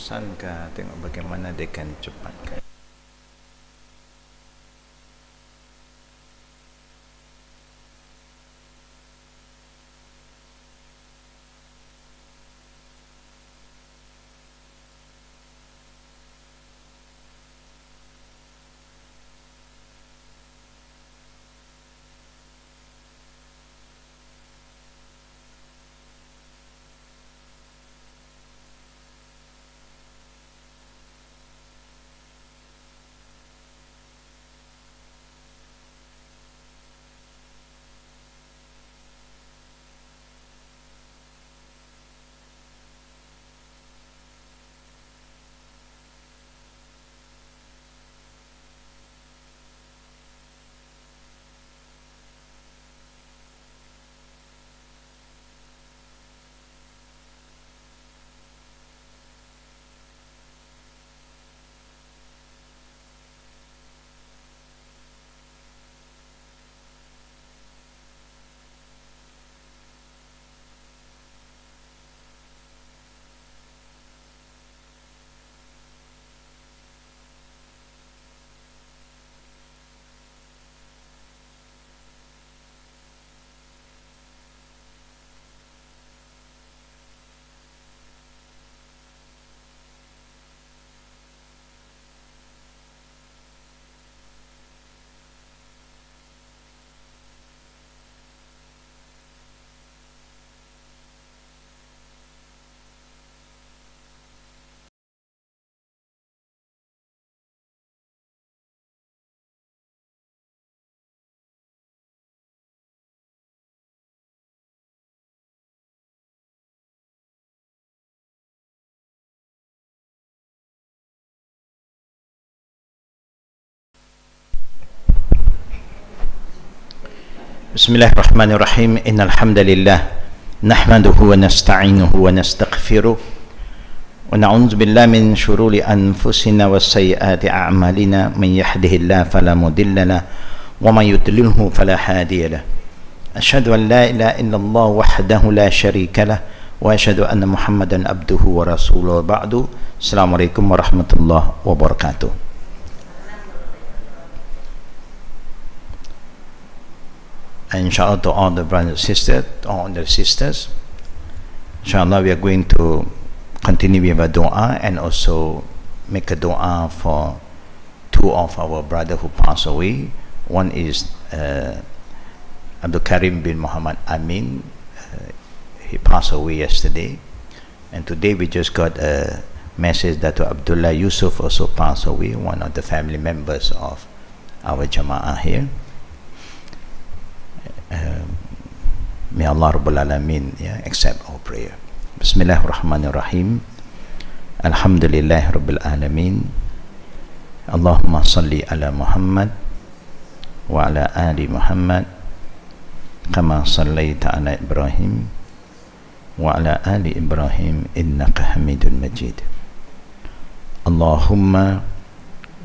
bosan ke, tengok bagaimana dia akan cepatkan. Bismillahirrahmanirrahim. Innal hamdalillah nahmaduhu wa nasta'inuhu wa nastaghfiruh wa na'udzu billahi min shururi anfusina wa sayyiati a'malina. Man yahdihillahu fala mudilla lahu wa man yudlilhu fala hadiya lahu. Asyhadu an la ilaha illallah wahdahu la syarika lahu wa asyhadu anna Muhammadan abduhu wa rasuluhu. Ba'du. Assalamualaikum warahmatullahi wabarakatuh. Inshallah, to all the brothers and sisters, inshallah we are going to continue with a dua and also make a dua for two of our brothers who passed away. One is Abdul Karim bin Muhammad Amin. He passed away yesterday, and today we just got a message that Abdullah Yusuf also passed away, one of the family members of our Jama'ah here. May Allah Rabbul Alamin accept our prayer. Bismillahirrahmanirrahim. Alhamdulillahi Rabbil Alamin. Allahumma salli ala Muhammad wa ala ali Muhammad kama sallaita ala Ibrahim wa ala ali Ibrahim innaka Hamidun Majid. Allahumma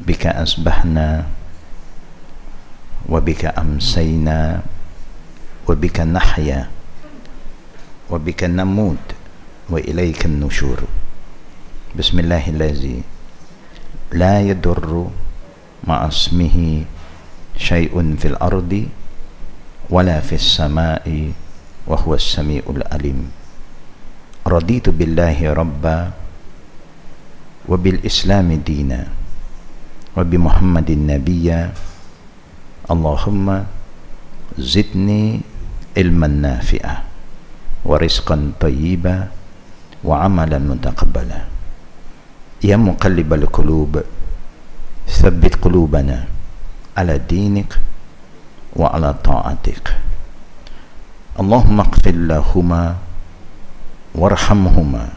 bika asbahna wa bika amsayna wa bika nahya wa bika namut wa ilayka an-nushur. Bismillahirrahmanirrahim. La yadurru ma'asmihi syai'un fil ardi wala fis sama'i wa huwa as-sami'ul alim. Raditu billahi rabba wa bil islami dina wa bi Muhammadin nabiyya. Allahumma zidni ilman nafi'ah wa rizqan tayyiba wa amalan mutaqabbala. Ya muqallibal qulub thabbit qulubana ala dinik wa ala ta'atik. Allahumma ighfir lahuma warhamhuma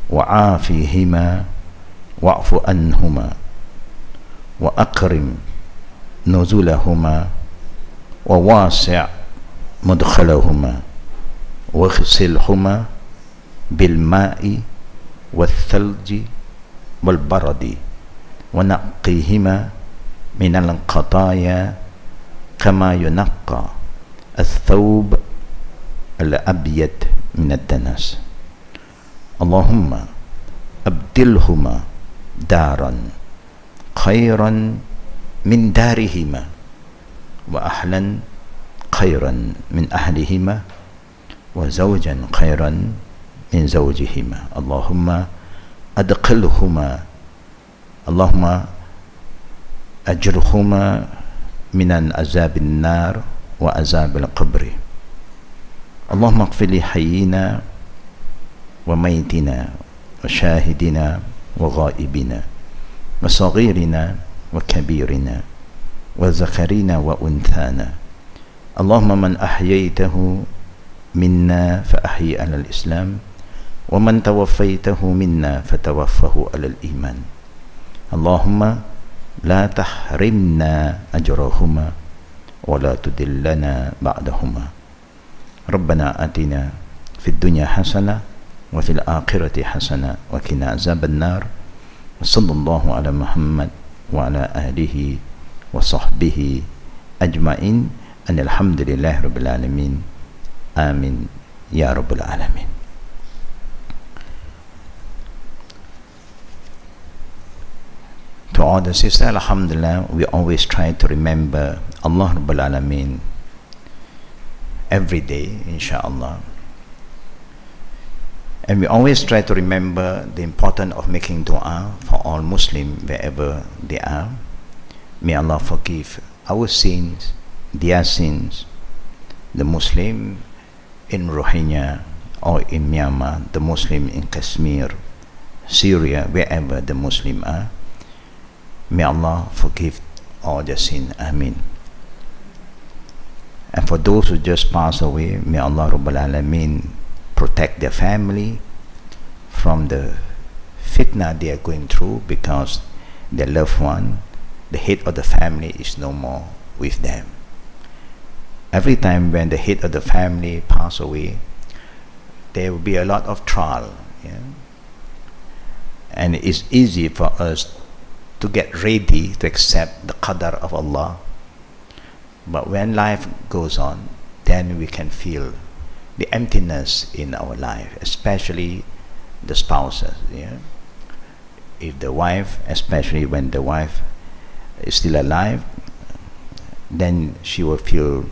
wa'afihima wa'fu anhuma wa akrim nuzulahuma wa wasi' mudkhalahuma waghsilhuma bil ma'i wal thalji wal baradi wa naqqihima min al qataya kama yunaqqa al-thawb al-abyad min ad-danas. Allahumma أبدلهما دارا خيرا من دارهما وأهلا خيرا من أهلهما وزوجا خيرا من زوجهما اللهم أدخلهما اللهم أجرهما من عذاب النار وعذاب القبر اللهم اغفر لحينا وميتنا وشاهدنا وغائبنا وصغيرنا وكبيرنا وذكرنا وأنثانا اللهم من أحييته منا فأحيي على الإسلام ومن توفيته منا فتوفه على الإيمان اللهم لا تحرمنا أجرهما ولا تدلنا بعدهما ربنا آتنا في الدنيا حسنة وفي الآخرة حسنة وقنا عذاب النار وصلى الله على محمد وعلى آله وصحبه أجمعين أن الحمد لله رب العالمين آمين يا رب العالمين. To all the sisters, alhamdulillah, we always try to remember Allah Rabbul Alameen every day, inshallah. And we always try to remember the importance of making dua for all Muslims wherever they are. May Allah forgive our sins, their sins, the Muslim in Rohingya or in Myanmar, the Muslim in Kashmir, Syria, wherever the Muslims are. May Allah forgive all their sin. Ameen. And for those who just passed away, may Allah Rabbul Alameen protect their family from the fitna they are going through, because their loved one, the head of the family, is no more with them. Every time when the head of the family pass away, there will be a lot of trial, yeah? And it's easy for us to get ready to accept the qadar of Allah. But when life goes on, then we can feel the emptiness in our life, especially the spouses. Yeah? If the wife, especially when the wife is still alive, then she will feel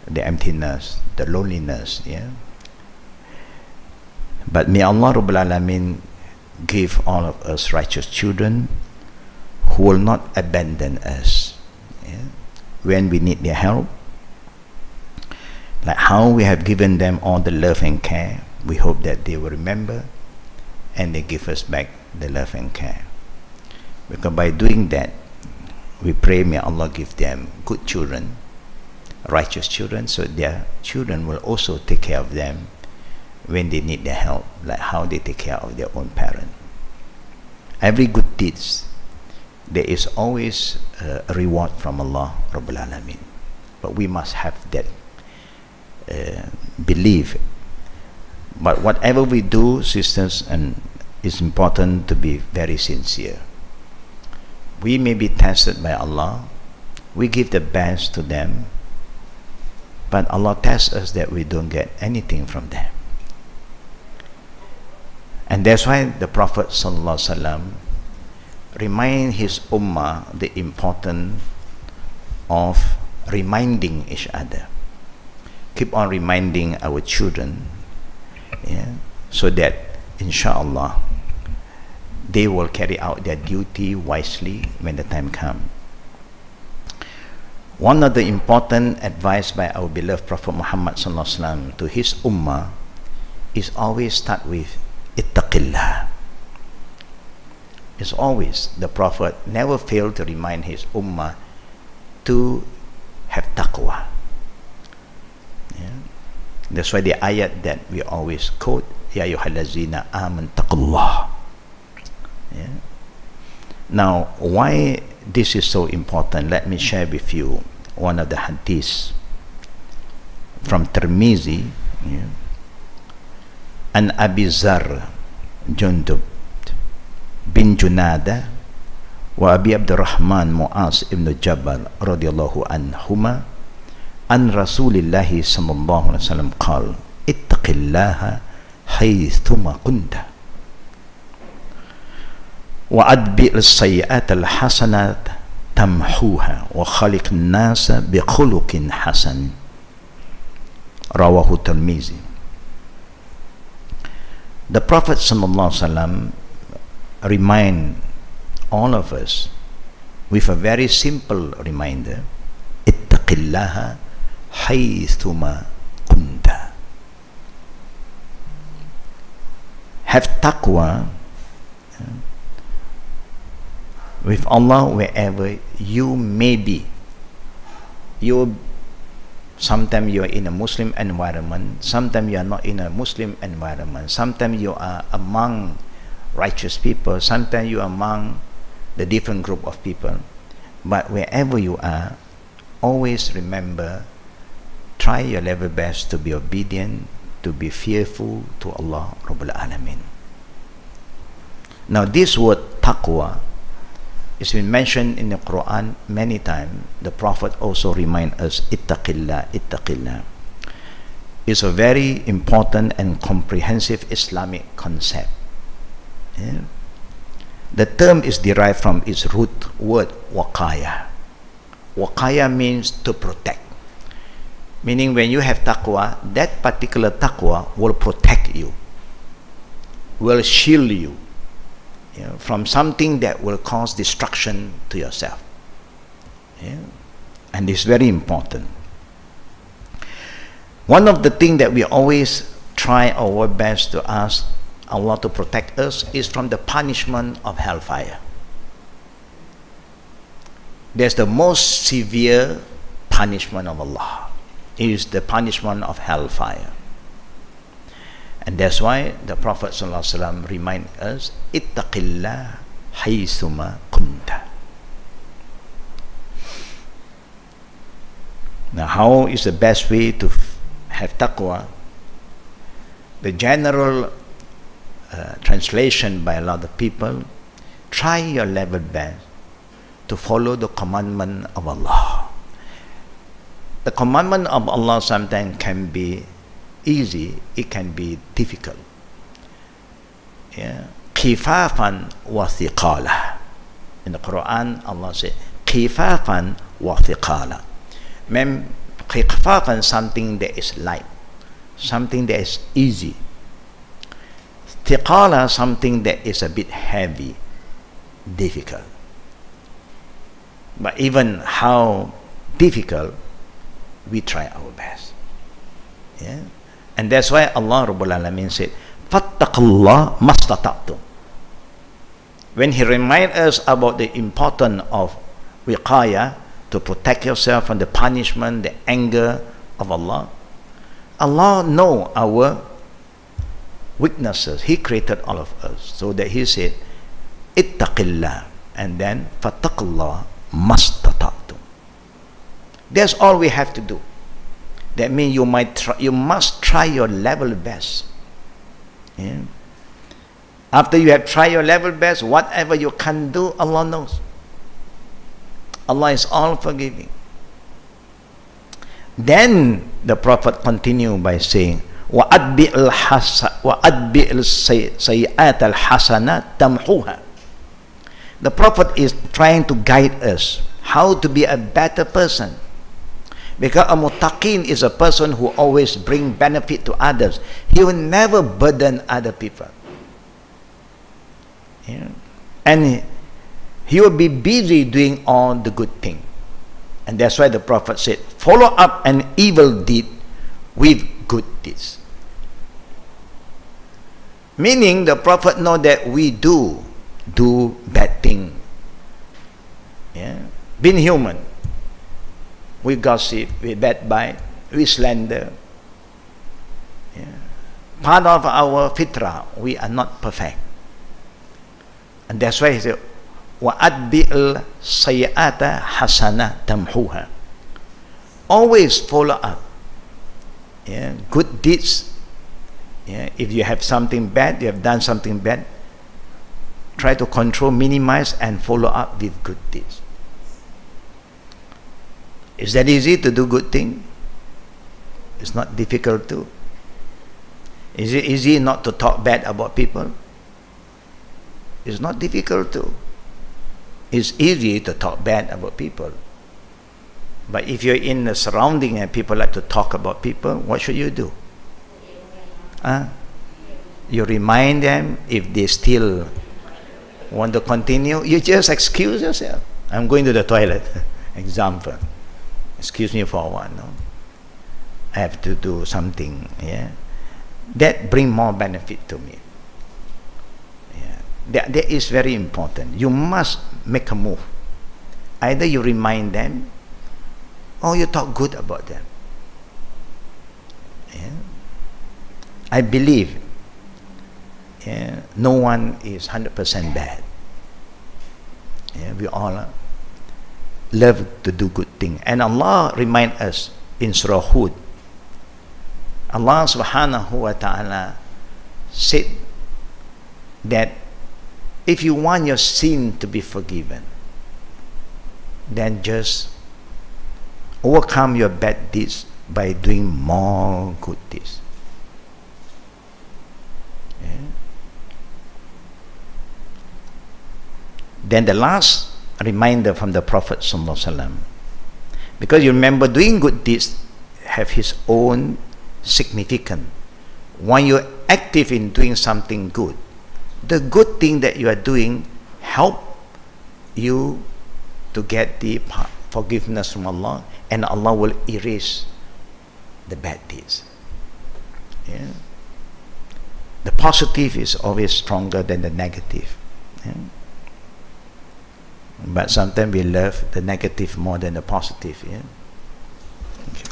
the emptiness, the loneliness. Yeah? But may Allah Rabbul Alameen give all of us righteous children who will not abandon us, yeah, when we need their help. Like how we have given them all the love and care, we hope that they will remember and they give us back the love and care. Because by doing that, we pray may Allah give them good children, righteous children, so their children will also take care of them when they need their help, like how they take care of their own parent. Every good deeds, there is always a reward from Allah Rabbul Alameen. But we must have that belief. But whatever we do, sisters, and it's important to be very sincere. We may be tested by Allah, we give the best to them, but Allah tests us that we don't get anything from them. And that's why the Prophet ﷺ remind his ummah the importance of reminding each other. Keep on reminding our children, yeah, so that inshallah they will carry out their duty wisely when the time comes. One of the important advice by our beloved Prophet Muhammad ﷺ to his ummah is always start with ittaqillah. It's always, the Prophet never failed to remind his ummah to have taqwa. Yeah? That's why the ayat that we always quote, Ya ayyuhallazina aman taqullah. Yeah? Now, why this is so important? Let me share with you one of the hadiths from Tirmizi, yeah? An Abi Zar Jundub bin Junada wa Abi Abdurrahman Mu'az ibn Jabal radiyallahu anhuma an Rasulillahi sallallahu alaihi wasallam qal ittaqillaha haythuma kunta. وَأَتْبِعِ السَّيِّئَةَ الْحَسَنَةَ تَمْحُوهَا وَخَالِقِ النَّاسَ بِخُلُقٍ حَسَنٍ. Rawahu Tirmizi. The Prophet ﷺ remind all of us with a very simple reminder: ittaqillaha haythuma kunta. Have taqwa with Allah wherever you may be. Sometimes you are in a Muslim environment, sometimes you are not in a Muslim environment, sometimes you are among righteous people, sometimes you are among the different group of people. But wherever you are, always remember, try your level best to be obedient, to be fearful to Allah Rabbul Alameen. Now this word taqwa, it's been mentioned in the Quran many times. The Prophet also reminds us, ittaqillah, ittaqillah. It's a very important and comprehensive Islamic concept. Yeah. The term is derived from its root word, waqaya. Waqaya means to protect. Meaning when you have taqwa, that particular taqwa will protect you, will shield you, from something that will cause destruction to yourself. Yeah. And it's very important. One of the things that we always try our best to ask Allah to protect us is from the punishment of hellfire. There's the most severe punishment of Allah. It is the punishment of hellfire. And that's why the Prophet ﷺ reminds us, ittaqillah haythuma kunta. Now, how is the best way to have taqwa? The general translation by a lot of people: try your level best to follow the commandment of Allah. The commandment of Allah sometimes can be easy, it can be difficult. Khifafan wa thiqala. In the Quran, Allah says, khifafan wa thiqala. Khifafan, something that is light, something that is easy. Thiqala, something that is a bit heavy, difficult. But even how difficult, we try our best. Yeah. And that's why Allah Rabbul Alameen said, fattaqullah mastata'tum. When He reminds us about the importance of wiqaya, to protect yourself from the punishment, the anger of Allah, Allah knows our weaknesses. He created all of us. So that He said, ittaqillah, and then fattaqullah mastata'tum. That's all we have to do. That means you must try your level best. Yeah. After you have tried your level best, whatever you can do, Allah knows. Allah is all forgiving. Then the Prophet continued by saying, وَأَتْبِعِ السَّيِّئَاتَ الْحَسَنَةَ تَمْحُوهَا. The Prophet is trying to guide us how to be a better person. Because a muttaqin is a person who always brings benefit to others. He will never burden other people. Yeah. And he will be busy doing all the good things. And that's why the Prophet said, follow up an evil deed with good deeds. Meaning the Prophet knows that we do bad things. Yeah. Being human, we gossip, we backbite, we slander. Yeah. Part of our fitrah, we are not perfect. And that's why He said, وَأَتْبِعِ السَّيِّئَاتَ حَسَنَةَ تَمْحُوهَا. Always follow up. Yeah. Good deeds. Yeah. If you have something bad, you have done something bad, try to control, minimize, and follow up with good deeds. Is that easy to do good thing? It's not difficult to. Is it easy not to talk bad about people? It's not difficult to. It's easy to talk bad about people. But if you're in a surrounding and people like to talk about people, what should you do? You remind them. If they still want to continue, you just excuse yourself. I'm going to the toilet. Example. Excuse me for a while. No? I have to do something. Yeah, that bring more benefit to me. Yeah, that is very important. You must make a move. Either you remind them, or you talk good about them. Yeah. I believe no one is 100% bad. Yeah, we all love to do good things. And Allah remind us in Surah Hud. Allah subhanahu wa ta'ala said that if you want your sin to be forgiven, then just overcome your bad deeds by doing more good deeds. Yeah. Then the last reminder from the Prophet ﷺ, because you remember doing good deeds have his own significance. When you're active in doing something good, the good thing that you are doing help you to get the forgiveness from Allah, and Allah will erase the bad deeds. Yeah. The positive is always stronger than the negative. Yeah. But sometimes we love the negative more than the positive. Yeah. Okay.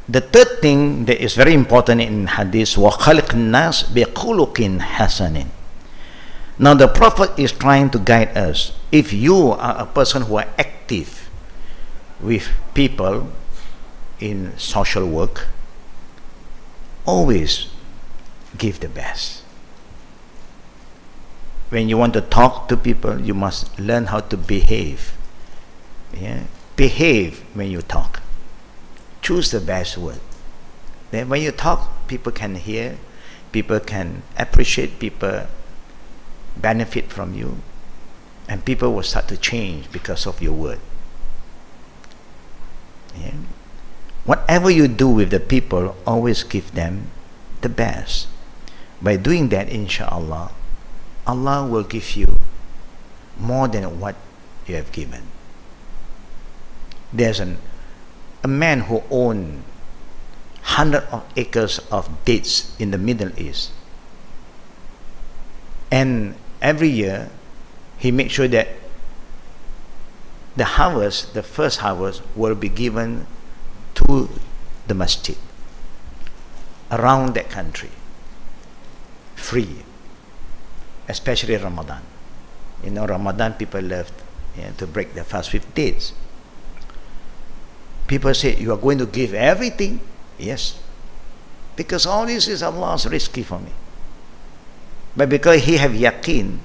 The third thing that is very important in Hadith, وَخَلِقْ النَّاسِ بِخُلُقٍ حَسَنٍ. Now the Prophet is trying to guide us. If you are a person who are active with people in social work, always give the best. When you want to talk to people, you must learn how to behave. Yeah? Behave when you talk. Choose the best word. Then when you talk, people can hear, people can appreciate, people benefit from you, and people will start to change because of your word. Yeah? Whatever you do with the people, always give them the best. By doing that, inshallah, Allah will give you more than what you have given. There's a man who owned hundreds of acres of dates in the Middle East, and every year he makes sure that the harvest, the first harvest, will be given to the masjid around that country, free, especially Ramadan. You know, Ramadan people love to break their fast with dates. People say, you are going to give everything? Yes, because all this is Allah's rizqi for me. But because he have yaqeen,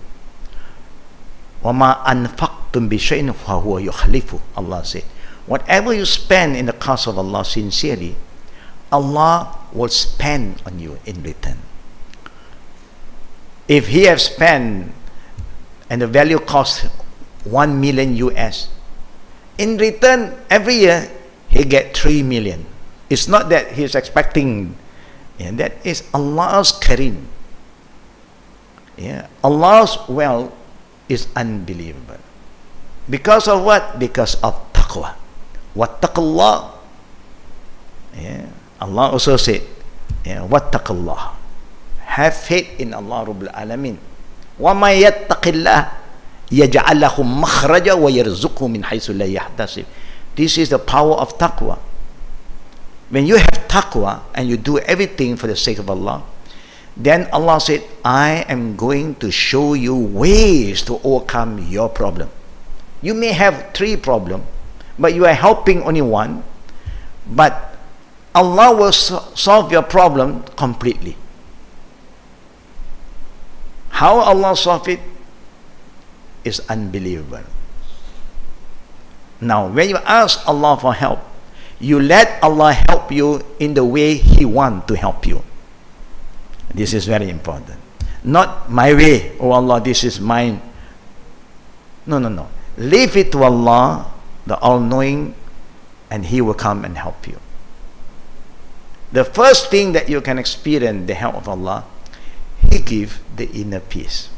وَمَا أَنفَقْتُمْ بِشَيْءٍ فَهُوَ يُخْلِفُ. Allah said, whatever you spend in the cause of Allah sincerely, Allah will spend on you in return. If he has spent and the value cost 1 million US, in return every year he get 3 million. It's not that he's expecting, that is Allah's kareem. Yeah, Allah's wealth is unbelievable. Because of what? Because of taqwa. Wattaqullah. Yeah, Allah also said, wattaqullah. Have faith in Allah Rabbul Alamin. وَمَا يَتَّقِ اللَّهِ يَجْعَلْ لَهُ مَخْرَجًا وَيَرْزُقْهُ مِنْ حَيْثُ لَا يَحْتَسِبُ. This is the power of taqwa. When you have taqwa and you do everything for the sake of Allah, then Allah said, I am going to show you ways to overcome your problem. You may have 3 problems, but you are helping only one, but Allah will solve your problem completely. How Allah solve it is unbelievable. Now, when you ask Allah for help, you let Allah help you in the way He wants to help you. This is very important. Not my way, oh Allah, this is mine. No, no, no. Leave it to Allah, the all-knowing, and He will come and help you. The first thing that you can experience the help of Allah, He gives the inner peace.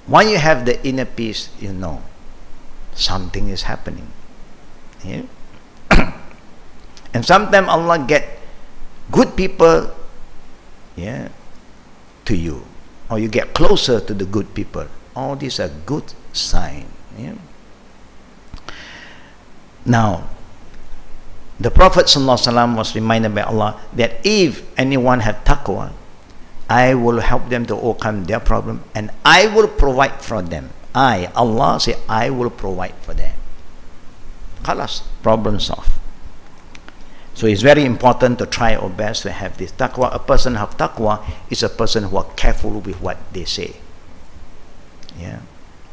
When you have the inner peace, you know something is happening. Yeah? And sometimes Allah get good people, yeah, to you, or you get closer to the good people. All these are good sign. Yeah? Now, the Prophet ﷺ was reminded by Allah that if anyone have taqwa, I will help them to overcome their problem, and I will provide for them. Allah say, I will provide for them. Khalas, problem solved. So it's very important to try our best to have this taqwa. A person who have taqwa is a person who are careful with what they say. Yeah,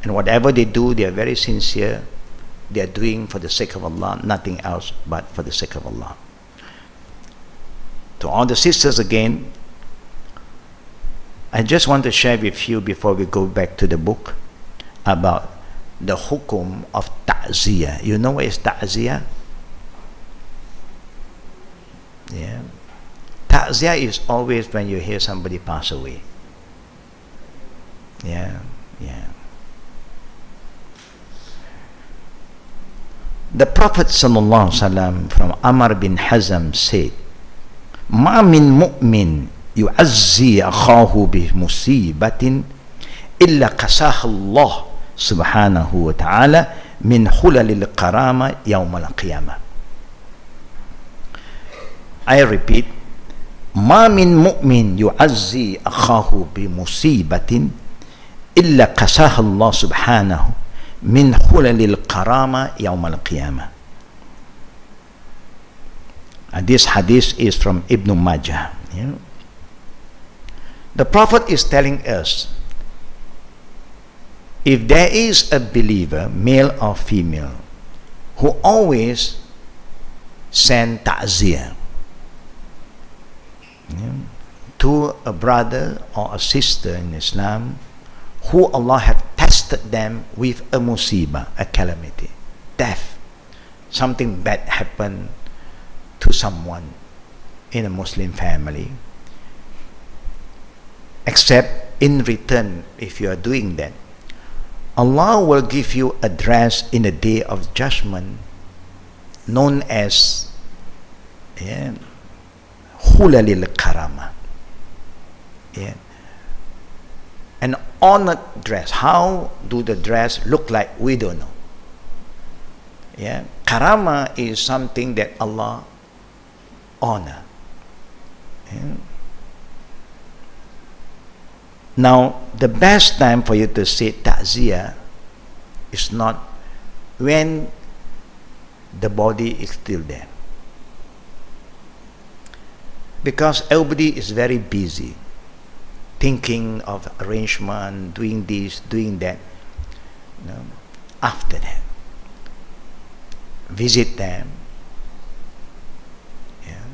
and whatever they do, they are very sincere. They are doing for the sake of Allah, nothing else but for the sake of Allah. To all the sisters again, I just want to share with you before we go back to the book about the hukum of ta'ziyah. You know what is ta'ziyah? Yeah. Ta'ziyah is always when you hear somebody pass away. Yeah, yeah. The Prophet ﷺ from Amr bin Hazm said, "Ma min mu'min yu'azzi akhahu bi musibatin illa qasaha Allah subhanahu wa ta'ala min hulalil qarama yawm al-qiyamah." I repeat, "Ma min mu'min yu'azzi akhahu bi musibatin illa qasaha Allah subhanahu min hulalil qarama yawm al-qiyamah." This hadith is from Ibn Majah. Yeah. The Prophet is telling us, if there is a believer, male or female, who always send ta'ziyah, yeah, to a brother or a sister in Islam who Allah had tested them with a musibah, a calamity, death, something bad happened to someone in a Muslim family, except in return, if you are doing that, Allah will give you a dress in the day of judgment known as hulalil karama, an honored dress. How do the dress look like? We don't know. Yeah, karama is something that Allah honor. Yeah. Now, the best time for you to say ta'ziyah is not when the body is still there, because everybody is very busy thinking of arrangement, doing this, doing that. You know, after that, visit them, yeah,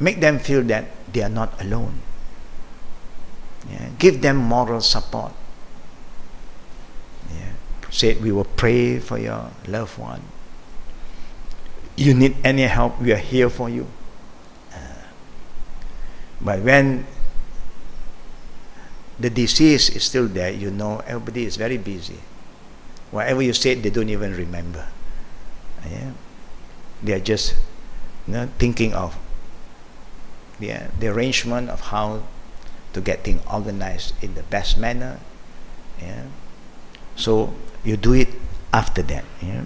make them feel that they are not alone. Yeah. Give them moral support. Yeah. Say, we will pray for your loved one. You need any help, we are here for you. But when the disease is still there, you know, everybody is very busy. Whatever you said, they don't even remember. Yeah. They are just, you know, thinking of the arrangement of how to get things organized in the best manner. Yeah. So you do it after that. Yeah.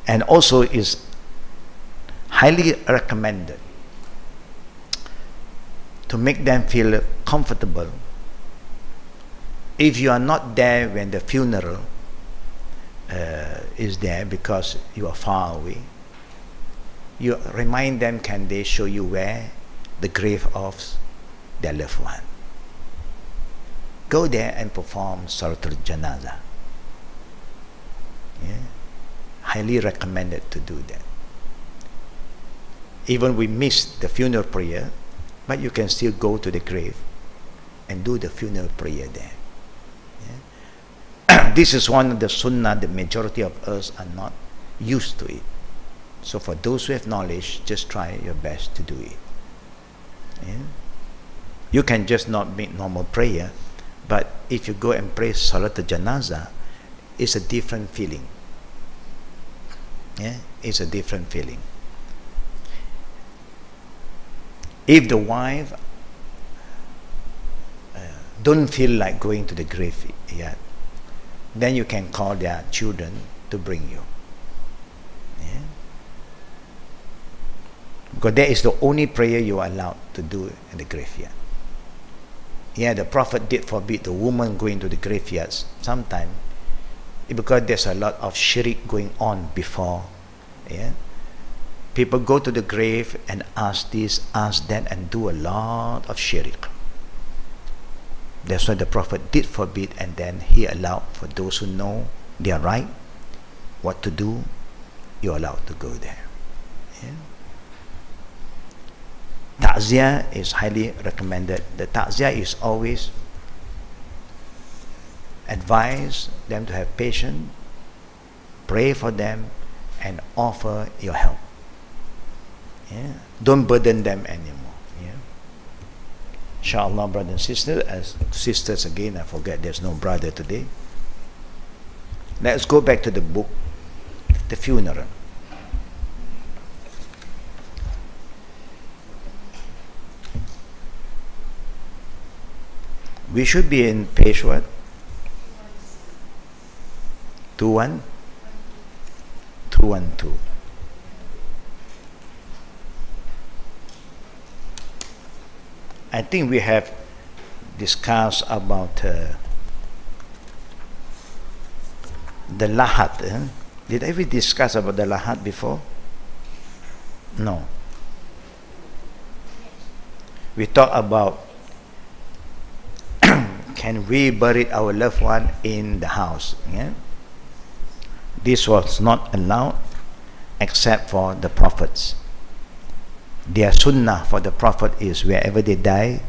And also is highly recommended to make them feel comfortable. If you are not there when the funeral is there because you are far away, you remind them, can they show you where the grave of their loved one? Go there and perform Salatul Janazah. Yeah. Highly recommended to do that. Even we miss the funeral prayer, but you can still go to the grave and do the funeral prayer there. Yeah? This is one of the sunnah the majority of us are not used to it. So for those who have knowledge, just try your best to do it. Yeah? You can just not make normal prayer, but if you go and pray Salat al-Janazah, it's a different feeling. Yeah? It's a different feeling. If the wife don't feel like going to the grave yet, then you can call their children to bring you. Yeah? Because that is the only prayer you are allowed to do in the graveyard. Yeah, the Prophet did forbid the woman going to the graveyards sometime, because there's a lot of shirk going on before. Yeah? People go to the grave and ask this, ask that, and do a lot of shirk. That's why the Prophet did forbid, and then he allowed for those who know they are right, what to do, you're allowed to go there. Yeah? Ta'ziyah is highly recommended. The ta'ziyah is always advise them to have patience, pray for them, and offer your help. Yeah? Don't burden them anymore. Yeah? Inshallah, brothers and sisters, as sisters again, I forget there's no brother today. Let's go back to the book, the funeral. We should be in page what? 212. I think we have discussed about the lahat. Did I ever discuss about the lahat before? No. We talked about can we bury our loved one in the house? Yeah? This was not allowed except for the prophets. Their sunnah for the prophet is wherever they die,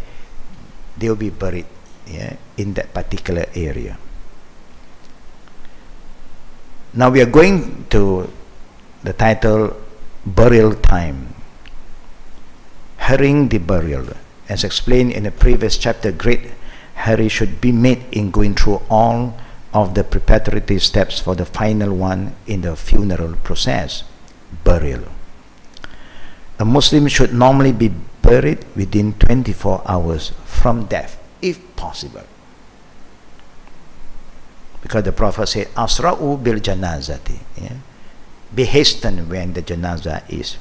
they will be buried, yeah, in that particular area. Now we are going to the title Burial Time. Hurrying the burial. As explained in the previous chapter, great hurry should be made in going through all of the preparatory steps for the final one in the funeral process, burial. A Muslim should normally be buried within 24 hours from death, if possible. Because the Prophet said, Asra'u bil janazati. Yeah? Be hastened when the janazah is.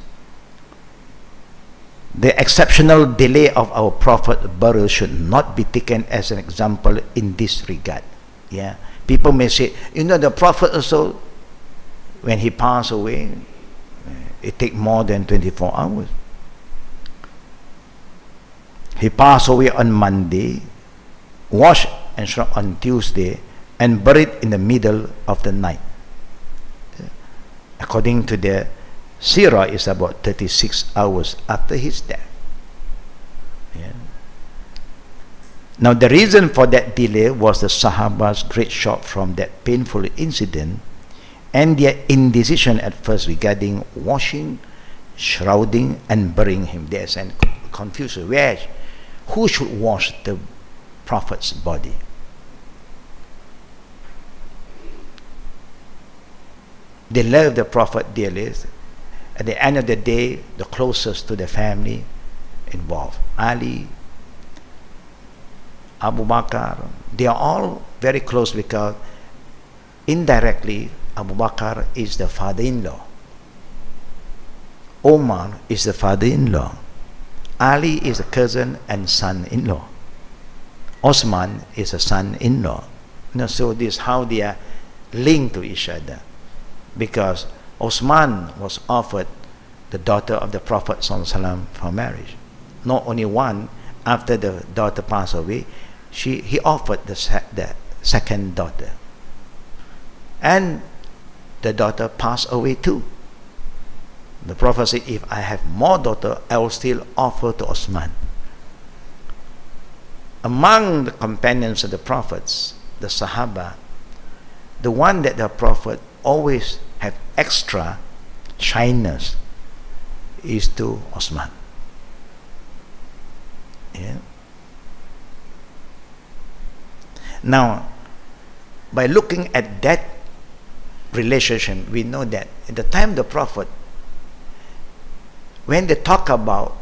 The exceptional delay of our Prophet's burial should not be taken as an example in this regard. Yeah? People may say, you know, the Prophet also, when he passed away, it takes more than 24 hours. He passed away on Monday, washed and shrunk on Tuesday, and buried in the middle of the night. According to the Sirah, is about 36 hours after his death. Yeah. Now the reason for that delay was the Sahaba's great shock from that painful incident and their indecision at first regarding washing, shrouding, and burying him. There's a confusion. Who should wash the Prophet's body? They loved the Prophet dearly. At the end of the day, the closest to the family involved, Ali, Abu Bakr, they are all very close because indirectly Abu Bakr is the father-in-law, Omar is the father-in-law, Ali is a cousin and son-in-law, Osman is a son-in-law. So this is how they are linked to each other, because Osman was offered the daughter of the Prophet ﷺ for marriage. Not only one, after the daughter passed away, he offered the second daughter. And the daughter passed away too. The Prophet said, if I have more daughters, I will still offer to Osman. Among the companions of the Prophets, the Sahaba, the one that the Prophet always have extra shyness is to Osman. Yeah. Now, by looking at that relationship, we know that at the time of the Prophet, when they talk about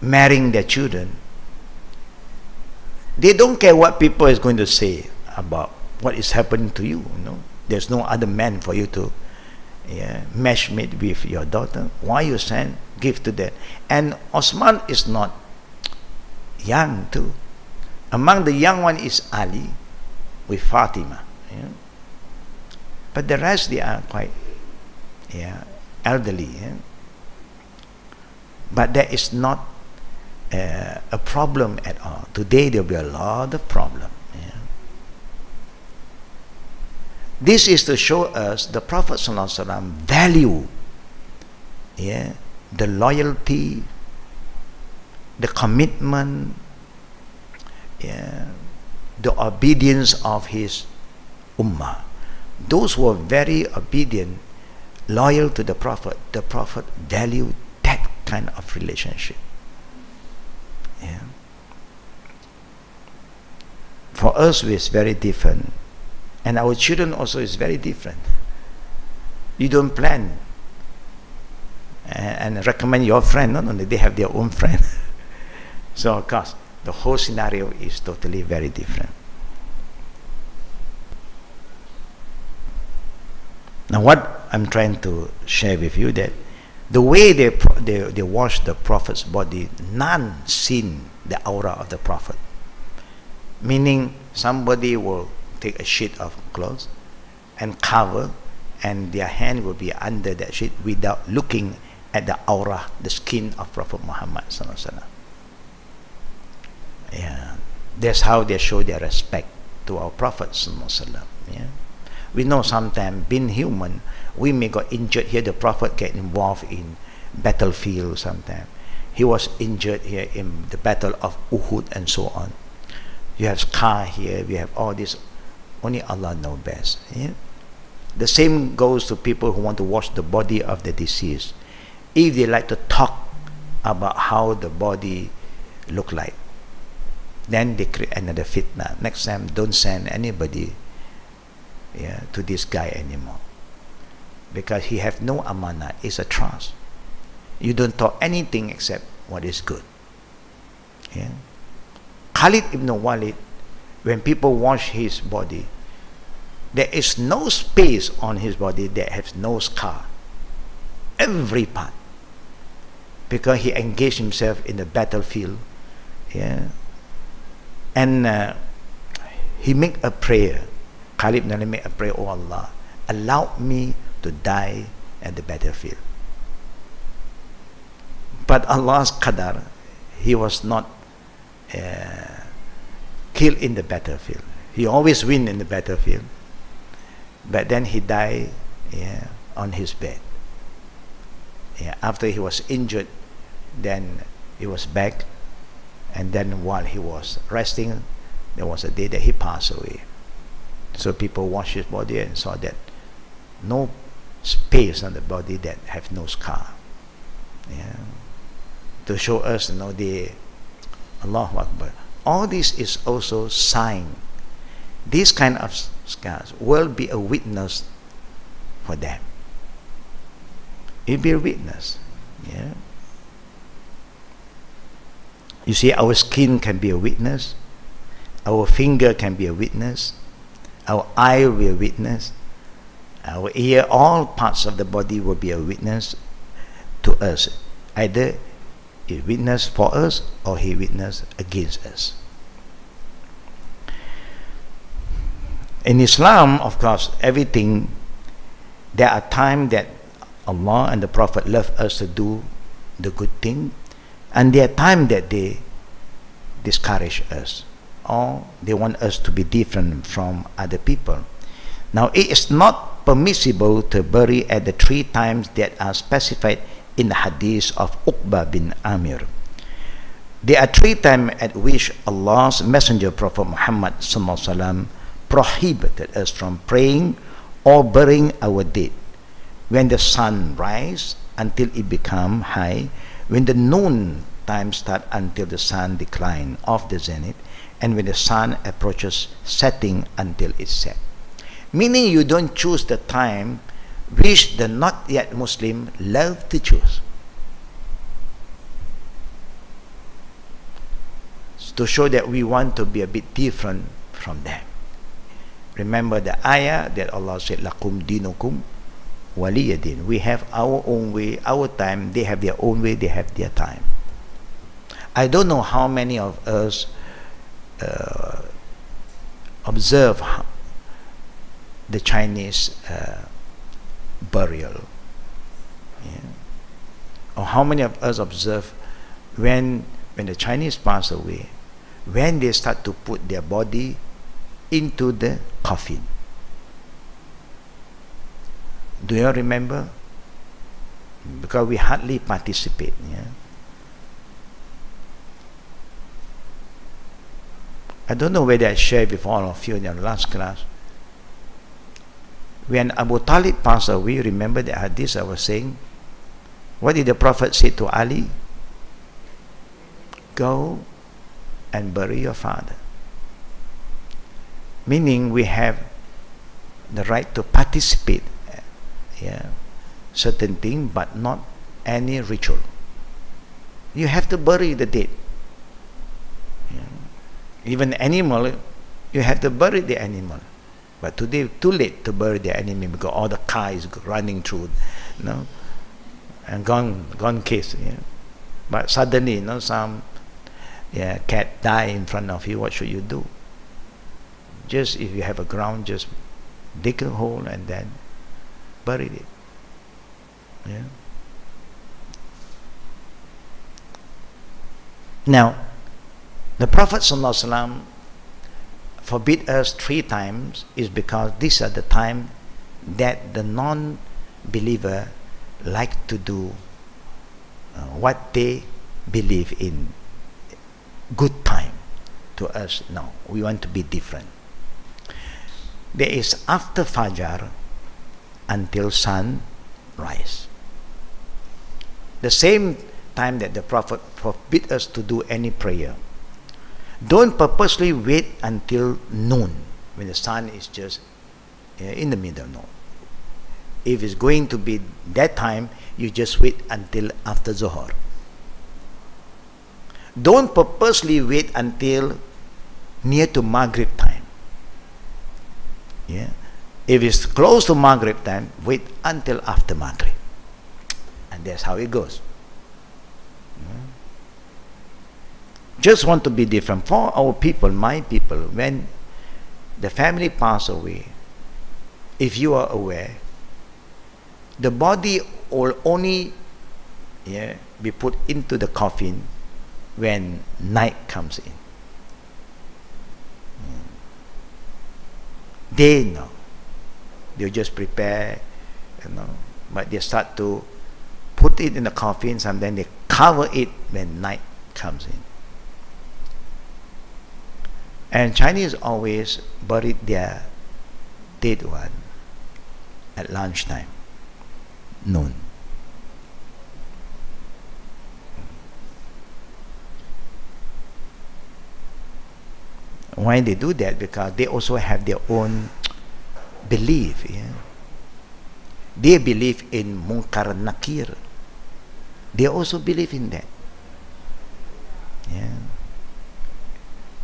marrying their children, they don't care what people is going to say about what is happening to you. You know, there's no other man for you to match mate with your daughter. Why you send give to that? And Osman is not young too. Among the young one is Ali with Fatima. Yeah. But the rest, they are quite elderly. Yeah. But that is not a problem at all. Today there will be a lot of problem. Yeah. This is to show us the Prophet ﷺ value the loyalty, the commitment, the obedience of his ummah. Those who were very obedient, loyal to the Prophet valued that kind of relationship. Yeah. For us, it's very different, and our children also is very different. You don't plan and recommend your friend. No, they have their own friend. So of course, the whole scenario is totally very different. Now, what I'm trying to share with you, that the way they wash the Prophet's body, none seen the aura of the Prophet. Meaning, somebody will take a sheet of clothes and cover, and their hand will be under that sheet without looking at the aura, the skin of Prophet Muhammad sallallahu alaihi wasallam. Yeah, that's how they show their respect to our Prophet sallallahu alaihi wasallam. Yeah. We know sometimes, being human, we may got injured here. The Prophet get involved in battlefield sometimes. He was injured here in the battle of Uhud and so on. You have scar here, we have all this. Only Allah knows best. Yeah? The same goes to people who want to wash the body of the deceased. If they like to talk about how the body look like, then they create another fitna. Next time, don't send anybody to this guy anymore, because he have no amanah. It's a trust. You don't talk anything except what is good. Yeah. Khalid ibn Walid, when people wash his body, there is no space on his body that has no scar. Every part, because he engaged himself in the battlefield. Yeah. And he make a prayer. Khalid ibn Walid made a prayer, "Oh Allah, allow me to die at the battlefield." But Allah's qadar, he was not killed in the battlefield. He always win in the battlefield. But then he died on his bed. After he was injured, then he was back, and then while he was resting, there was a day that he passed away. So people washed his body and saw that no space on the body that have no scar. To show us, the Allahu Akbar. All this is also sign. These kind of scars will be a witness for them. It will be a witness. Yeah. You see, our skin can be a witness. Our finger can be a witness. Our eye will be a witness. Our ear, all parts of the body will be a witness to us. Either he witness for us or he witness against us. In Islam, of course, everything, there are times that Allah and the Prophet love us to do the good thing, and there are times that they discourage us, or they want us to be different from other people. Now, it is not permissible to bury at the 3 times that are specified in the hadith of Uqba bin Amir. There are 3 times at which Allah's Messenger Prophet Muhammad SAW prohibited us from praying or burying our dead. When the sun rises until it becomes high, when the noon time starts until the sun declines off the zenith, and when the sun approaches setting until it sets. Meaning you don't choose the time which the not yet Muslim love to choose. To show that we want to be a bit different from them. Remember the ayah that Allah said, Lakum dinukum waliyadin. We have our own way, our time. They have their own way, they have their time. I don't know how many of us observe the Chinese burial. Or how many of us observe when the Chinese pass away, when they start to put their body into the coffin. Do you remember? Because we hardly participate. I don't know whether I shared with all of you in the last class. When Abu Talib passed away, remember the hadith I was saying? What did the Prophet say to Ali? Go and bury your father. Meaning we have the right to participate, certain thing, but not any ritual. You have to bury the dead. Even animal, you have to bury the animal. But today, too late to bury the animal because all the car is running through, and gone case. But suddenly, some cat die in front of you. What should you do? Just if you have a ground, just dig a hole and then bury it. Now, the Prophet ﷺ forbid us 3 times is because these are the time that the non-believer like to do what they believe in. Good time. To us, no. We want to be different. There is after Fajr until sunrise. The same time that the Prophet forbid us to do any prayer. Don't purposely wait until noon when the sun is just in the middle. No. If it's going to be that time, you just wait until after Zohar. Don't purposely wait until near to Maghrib time. If it's close to Maghrib time, wait until after Maghrib. And that's how it goes. Just want to be different. For our people, my people, when the family pass away, if you are aware, the body will only be put into the coffin when night comes in. They know. They just prepare, but they start to put it in the coffin, and then they cover it when night comes in. And Chinese always buried their dead one at lunchtime, noon. Why they do that? Because they also have their own belief. They believe in Munkar Nakir. They also believe in that.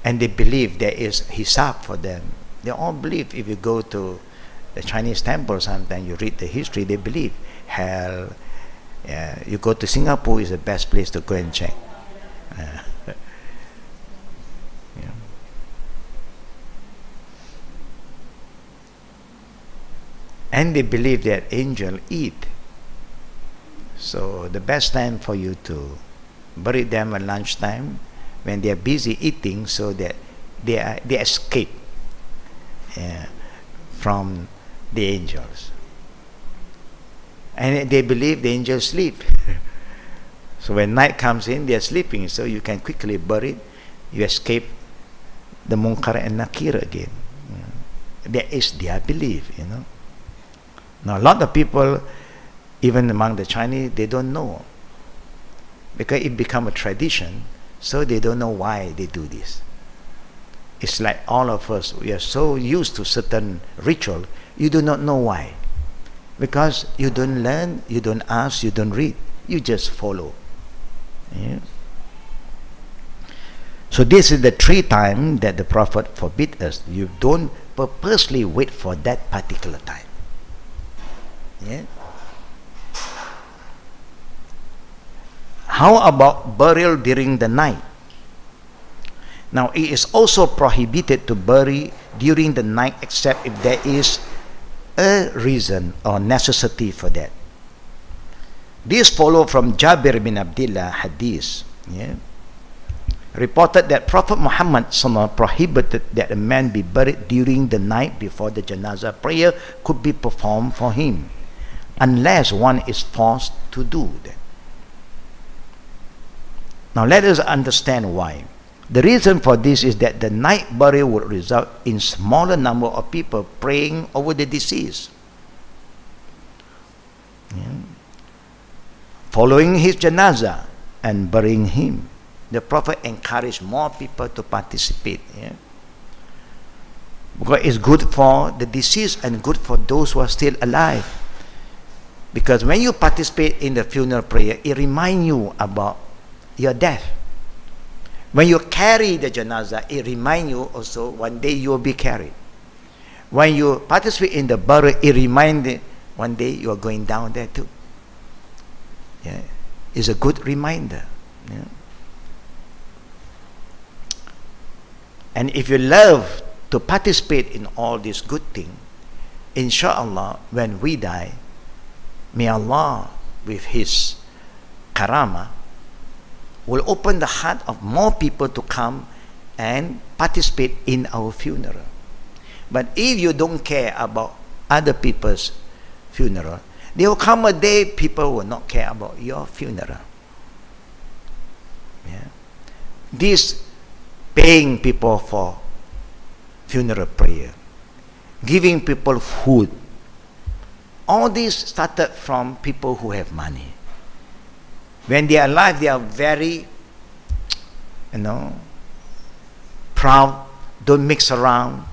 And they believe there is hisab for them. They all believe. If you go to the Chinese temple, sometimes you read the history, they believe hell. You go to Singapore, is the best place to go and check. And they believe that angels eat. So the best time for you to bury them at lunchtime, when they are busy eating, so that they escape from the angels. And they believe the angels sleep. So when night comes in, they are sleeping, so you can quickly bury it. You escape the Munkar and Nakir again. That is their belief, you know. Now a lot of people, even among the Chinese, they don't know, because it become a tradition, so they don't know why they do this. It's like all of us, we are so used to certain ritual, you do not know why. Because you don't learn, you don't ask, you don't read, you just follow. Yeah. So this is the 3 times that the Prophet forbid us. You don't purposely wait for that particular time. Yeah. How about burial during the night? Now it is also prohibited to bury during the night except if there is a reason or necessity for that. This follow from Jabir bin Abdullah hadith, yeah, reported that Prophet Muhammad prohibited that a man be buried during the night before the janazah prayer could be performed for him, unless one is forced to do that. Now let us understand why. The reason for this is that the night burial would result in smaller number of people praying over the deceased. Yeah. Following his janazah and burying him, the Prophet encouraged more people to participate. Yeah? Because it's good for the deceased and good for those who are still alive. Because when you participate in the funeral prayer, it reminds you about your death. When you carry the janazah, it reminds you also one day you will be carried. When you participate in the burial, it reminds you one day you are going down there too. Yeah, it's a good reminder. Yeah. And if you love to participate in all these good things, inshallah, when we die, may Allah, with His karama, will open the heart of more people to come and participate in our funeral. But if you don't care about other people's funeral, there will come a day people will not care about your funeral. Yeah. This paying people for funeral prayer, giving people food, all this started from people who have money. When they are alive, they are very, proud, don't mix around.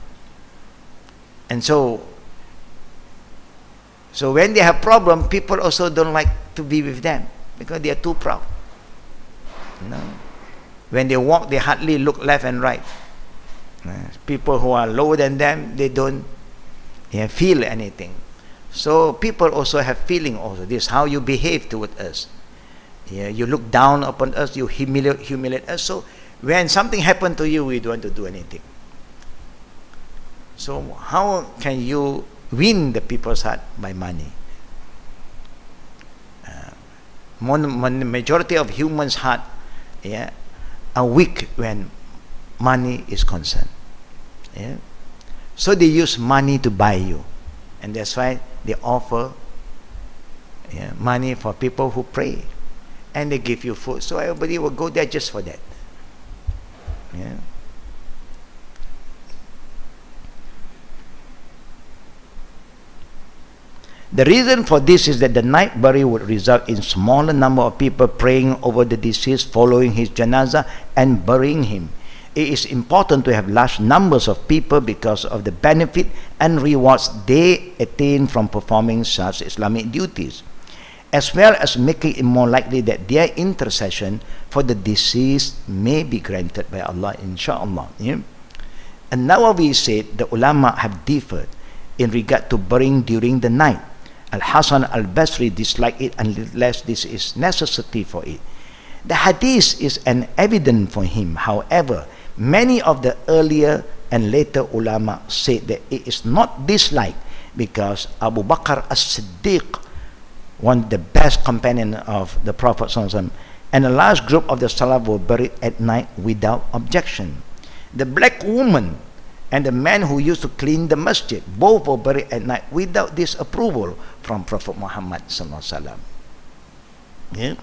And so when they have problem, people also don't like to be with them because they are too proud. When they walk, they hardly look left and right. People who are lower than them, they don't feel anything. So people also have feeling also. This is how you behave toward us. You look down upon us, you humiliate us. So when something happened to you, we don't want to do anything. So how can you win the people's heart? By money. Majority of humans' heart are weak when money is concerned. Yeah? So they use money to buy you. And that's why they offer money for people who pray. And they give you food. So everybody will go there just for that. Yeah. The reason for this is that the night burial would result in smaller number of people praying over the deceased, following his janazah and burying him. It is important to have large numbers of people because of the benefit and rewards they attain from performing such Islamic duties, as well as making it more likely that their intercession for the deceased may be granted by Allah, inshallah. Yeah? And Nawawi said the ulama have differed in regard to burying during the night. Al-Hasan al-Basri disliked it unless this is necessity for it. The hadith is an evidence for him. However, many of the earlier and later ulama said that it is not disliked because Abu Bakr as-Siddiq, one of the best companion of the Prophet ﷺ, and a large group of the Salaf were buried at night without objection. The black woman and the man who used to clean the masjid, both were buried at night without disapproval from Prophet Muhammad ﷺ. Yeah?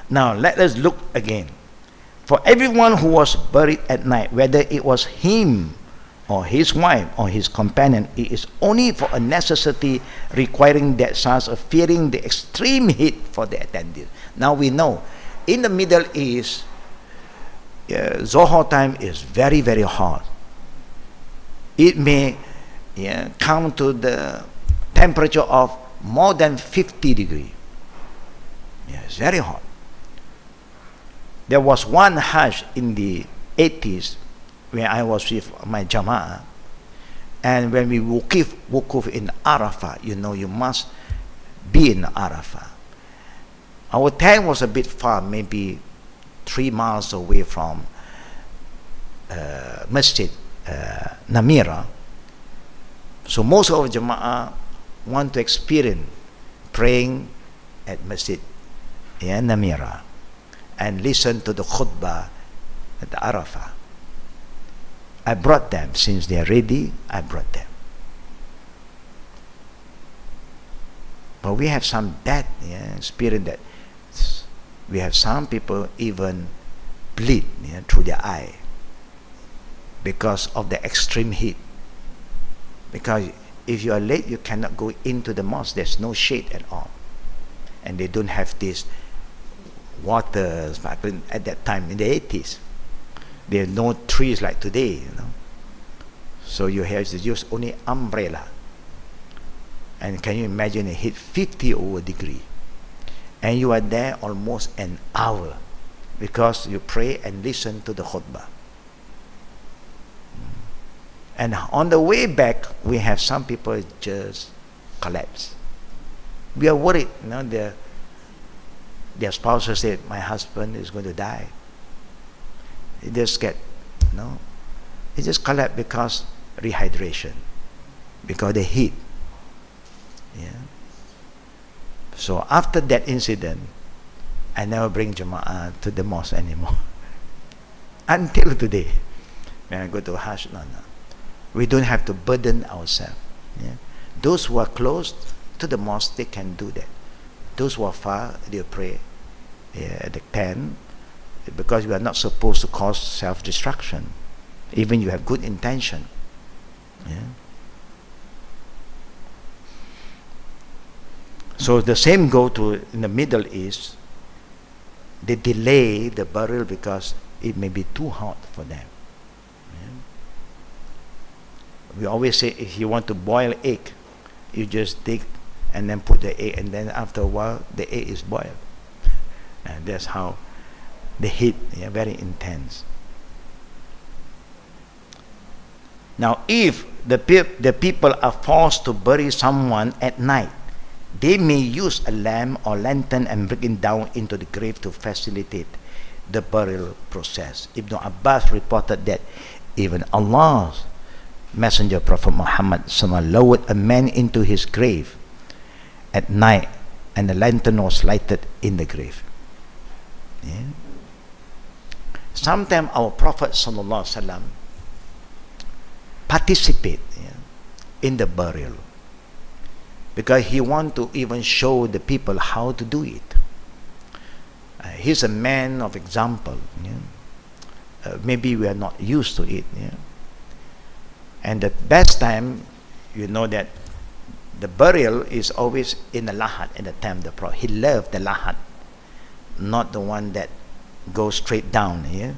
Now let us look again. For everyone who was buried at night, whether it was him or his wife or his companion, it is only for a necessity requiring that sense of fearing the extreme heat for the attendant. Now we know in the Middle East, Zohar time is very, very hot. It may come to the temperature of more than 50 degrees. It's very hot. There was one Hajj in the 80s when I was with my Jama'ah, and when we wukuf in Arafah, you must be in Arafah. Our tent was a bit far, maybe 3 miles away from Masjid Namira. So most of Jama'ah want to experience praying at Masjid Namira and listen to the khutbah at the Arafah. I brought them. Since they are ready, I brought them. But we have some bad experience that we have some people even bleed through their eye because of the extreme heat. Because if you are late, you cannot go into the mosque. There's no shade at all. And they don't have this water sparkling at that time in the 80s. There are no trees like today, So you have to use only umbrella. And can you imagine it hit 50 over degree? And you are there almost an hour because you pray and listen to the khutbah. And on the way back, we have some people just collapse. We are worried, their spouses said, my husband is going to die. They just get, they just collapse because rehydration, because the heat. So after that incident, I never bring Jama'ah to the mosque anymore. Until today, when I go to Hajj, we don't have to burden ourselves. Those who are close to the mosque, they can do that. Those who are far, they pray at the tent, because we are not supposed to cause self-destruction, even you have good intention. So the same go to in the Middle East. They delay the burial because it may be too hot for them. We always say, if you want to boil egg, you just dig and then put the egg, and then after a while the egg is boiled. And that's how the heat very intense. Now if the people are forced to bury someone at night, they may use a lamp or lantern and bring it down into the grave to facilitate the burial process. Ibn Abbas reported that even Allah's Messenger Prophet Muhammad lowered a man into his grave at night, and the lantern was lighted in the grave. Sometimes our Prophet participate in the burial because he want to even show the people how to do it. He's a man of example. Maybe we are not used to it. And the best time, that the burial is always in the lahat, in the time the Prophet. He loved the lahat, not the one that goes straight down here,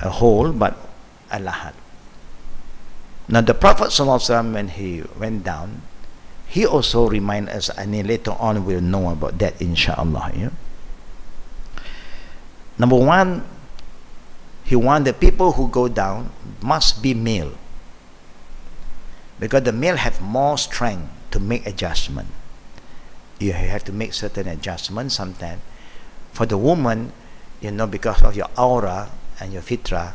a hole, but a lahat. Now the Prophet ﷺ, when he went down, he also remind us, and later on we'll know about that, inshallah. Number one, he want the people who go down must be male, because the male have more strength to make adjustment. You have to make certain adjustments sometimes. For the woman, because of your aura and your fitra,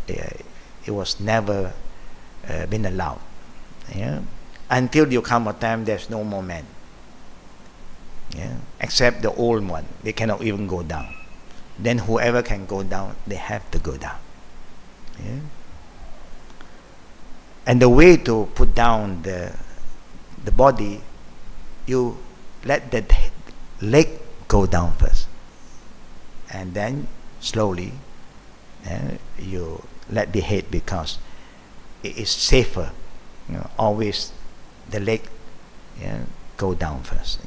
it was never been allowed. Until you come a time there's no more men. Except the old one, they cannot even go down. Then whoever can go down, they have to go down. And the way to put down the body, you let the leg go down first. and then slowly you let the head, because it is safer. Always the leg go down first.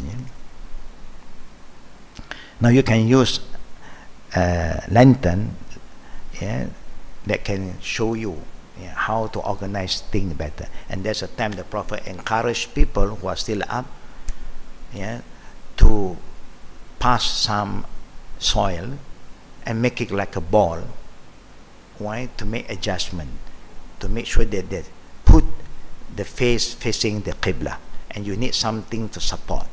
Now you can use lantern that can show you how to organize things better. And there's a time the Prophet encouraged people who are still up to pass some soil and make it like a ball. Why? To make adjustment, to make sure that they put the face facing the Qibla, and you need something to support.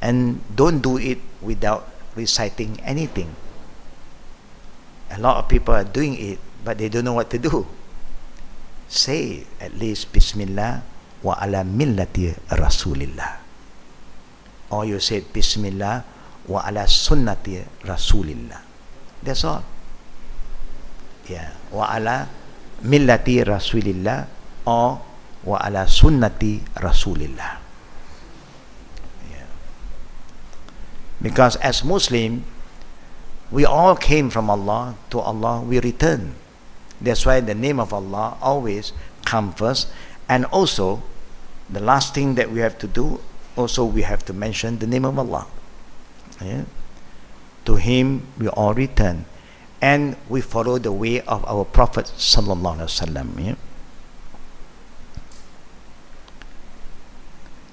And don't do it without reciting anything. A lot of people are doing it, but they don't know what to do. Say at least Bismillah wa ala millati Rasulillah. Or you say Bismillah wa ala sunnati Rasulillah. That's all. Wa ala millati Rasulillah or wa ala sunnati Rasulillah. Because as Muslim, we all came from Allah, to Allah we return. That's why the name of Allah always comes first. And also, the last thing that we have to do, also we have to mention the name of Allah. To Him we all return. And we follow the way of our Prophet Sallallahu Alaihi Wasallam.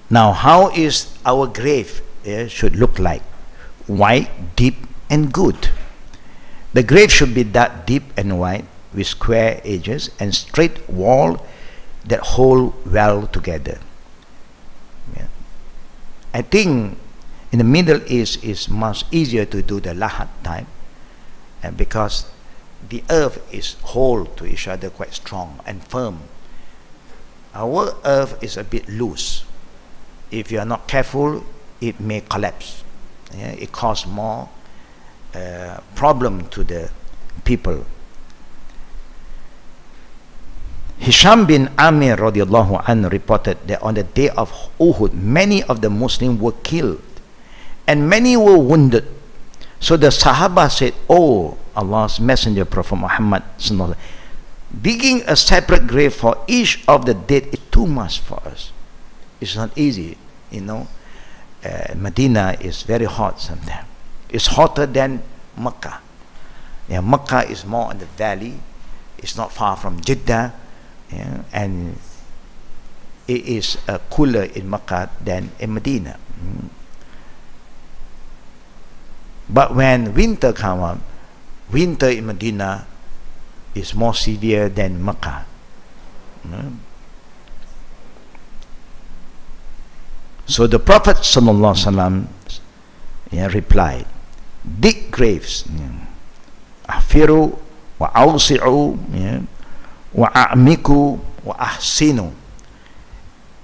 Now, how is our grave should look like? Wide, deep, and good. The grave should be that deep and wide, with square edges and straight wall that hold well together. I think in the Middle East it's much easier to do the lahat type, and because the earth is hold to each other quite strong and firm. Our earth is a bit loose. If you are not careful, it may collapse. It causes more problem to the people. Hisham bin Amir radiallahu anhu reported that on the day of Uhud, many of the Muslims were killed and many were wounded. So the Sahaba said, "Oh, Allah's Messenger, Prophet Muhammad, digging a separate grave for each of the dead is too much for us." It's not easy, Medina is very hot sometimes. It's hotter than Mecca. Mecca is more in the valley. It's not far from Jeddah, and it is cooler in Mecca than in Medina. But when winter comes up, winter in Medina is more severe than Mecca. So the Prophet ﷺ replied, "Dig graves, ahfiru wa awsi'u wa a'miku wa ahsinu."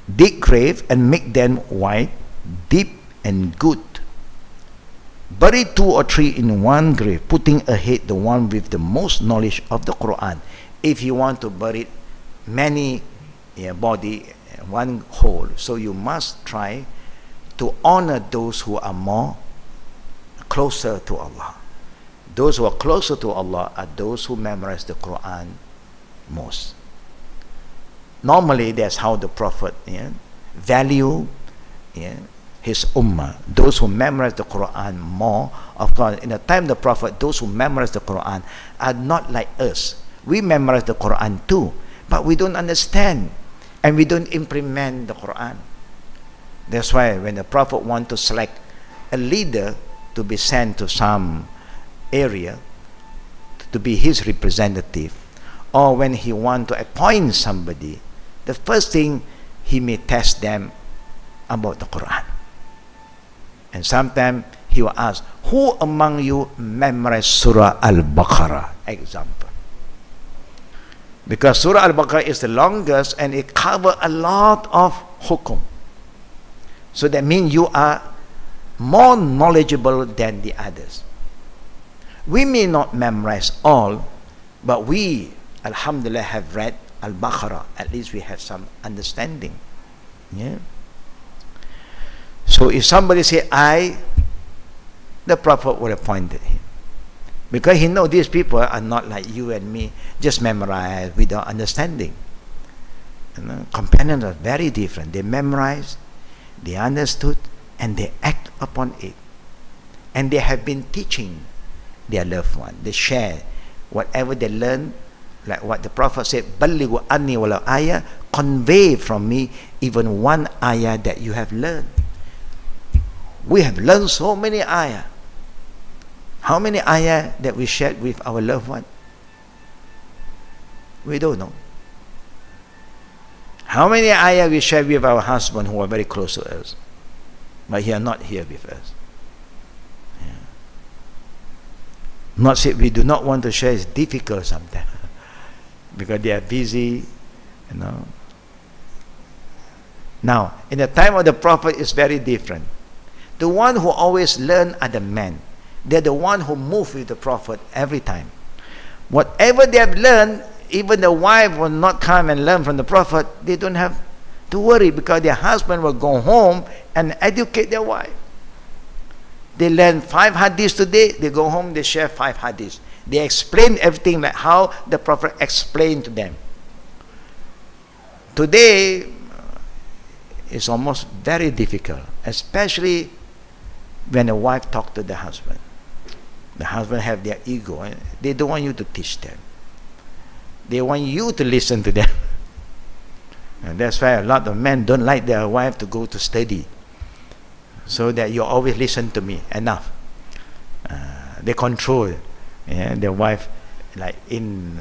Dig grave and make them wide, deep, and good. Bury 2 or 3 in one grave, putting ahead the one with the most knowledge of the Quran. If you want to bury many body one hole, so you must try to honor those who are more closer to Allah. Those who are closer to Allah are those who memorize the Quran most. Normally, that's how the Prophet value his ummah. Those who memorize the Quran more. Of course, in the time of the Prophet, those who memorize the Quran are not like us. We memorize the Quran too, but we don't understand. And we don't implement the Quran. That's why when the Prophet wants to select a leader to be sent to some area to be his representative, or when he wants to appoint somebody, the first thing he may test them about the Quran. And sometimes he will ask, "Who among you memorized Surah Al-Baqarah?" Example. Because Surah Al-Baqarah is the longest and it covers a lot of hukum. So that means you are more knowledgeable than the others. We may not memorize all, but we, alhamdulillah, have read Al-Baqarah. At least we have some understanding. So if somebody say, "I the Prophet would have pointed him. Because he knows these people are not like you and me, just memorize without understanding. You know, companions are very different. They memorized, they understood, and they act upon it. And they have been teaching their loved one. They share whatever they learn, like what the Prophet said, "Ballighu anni walau ayah," convey from me even one ayah that you have learned. We have learned so many ayah. How many ayah that we shared with our loved one? We don't know. How many ayah we shared with our husband who are very close to us, but he are not here with us? Yeah. Not say we do not want to share. It's difficult sometimes because they are busy, you know. Now, in the time of the Prophet, it's very different. The one who always learn are the men. They're the one who move with the Prophet every time. Whatever they have learned, even the wife will not come and learn from the Prophet. They don't have to worry because their husband will go home and educate their wife. They learn 5 hadiths today, they go home, they share 5 hadiths. They explain everything like how the Prophet explained to them. Today, it's almost very difficult, especially when the wife talks to the husband. The husband have their ego, and they don't want you to teach them. They want you to listen to them. And that's why a lot of men don't like their wife to go to study, so that you always listen to me, enough. They control their wife, like in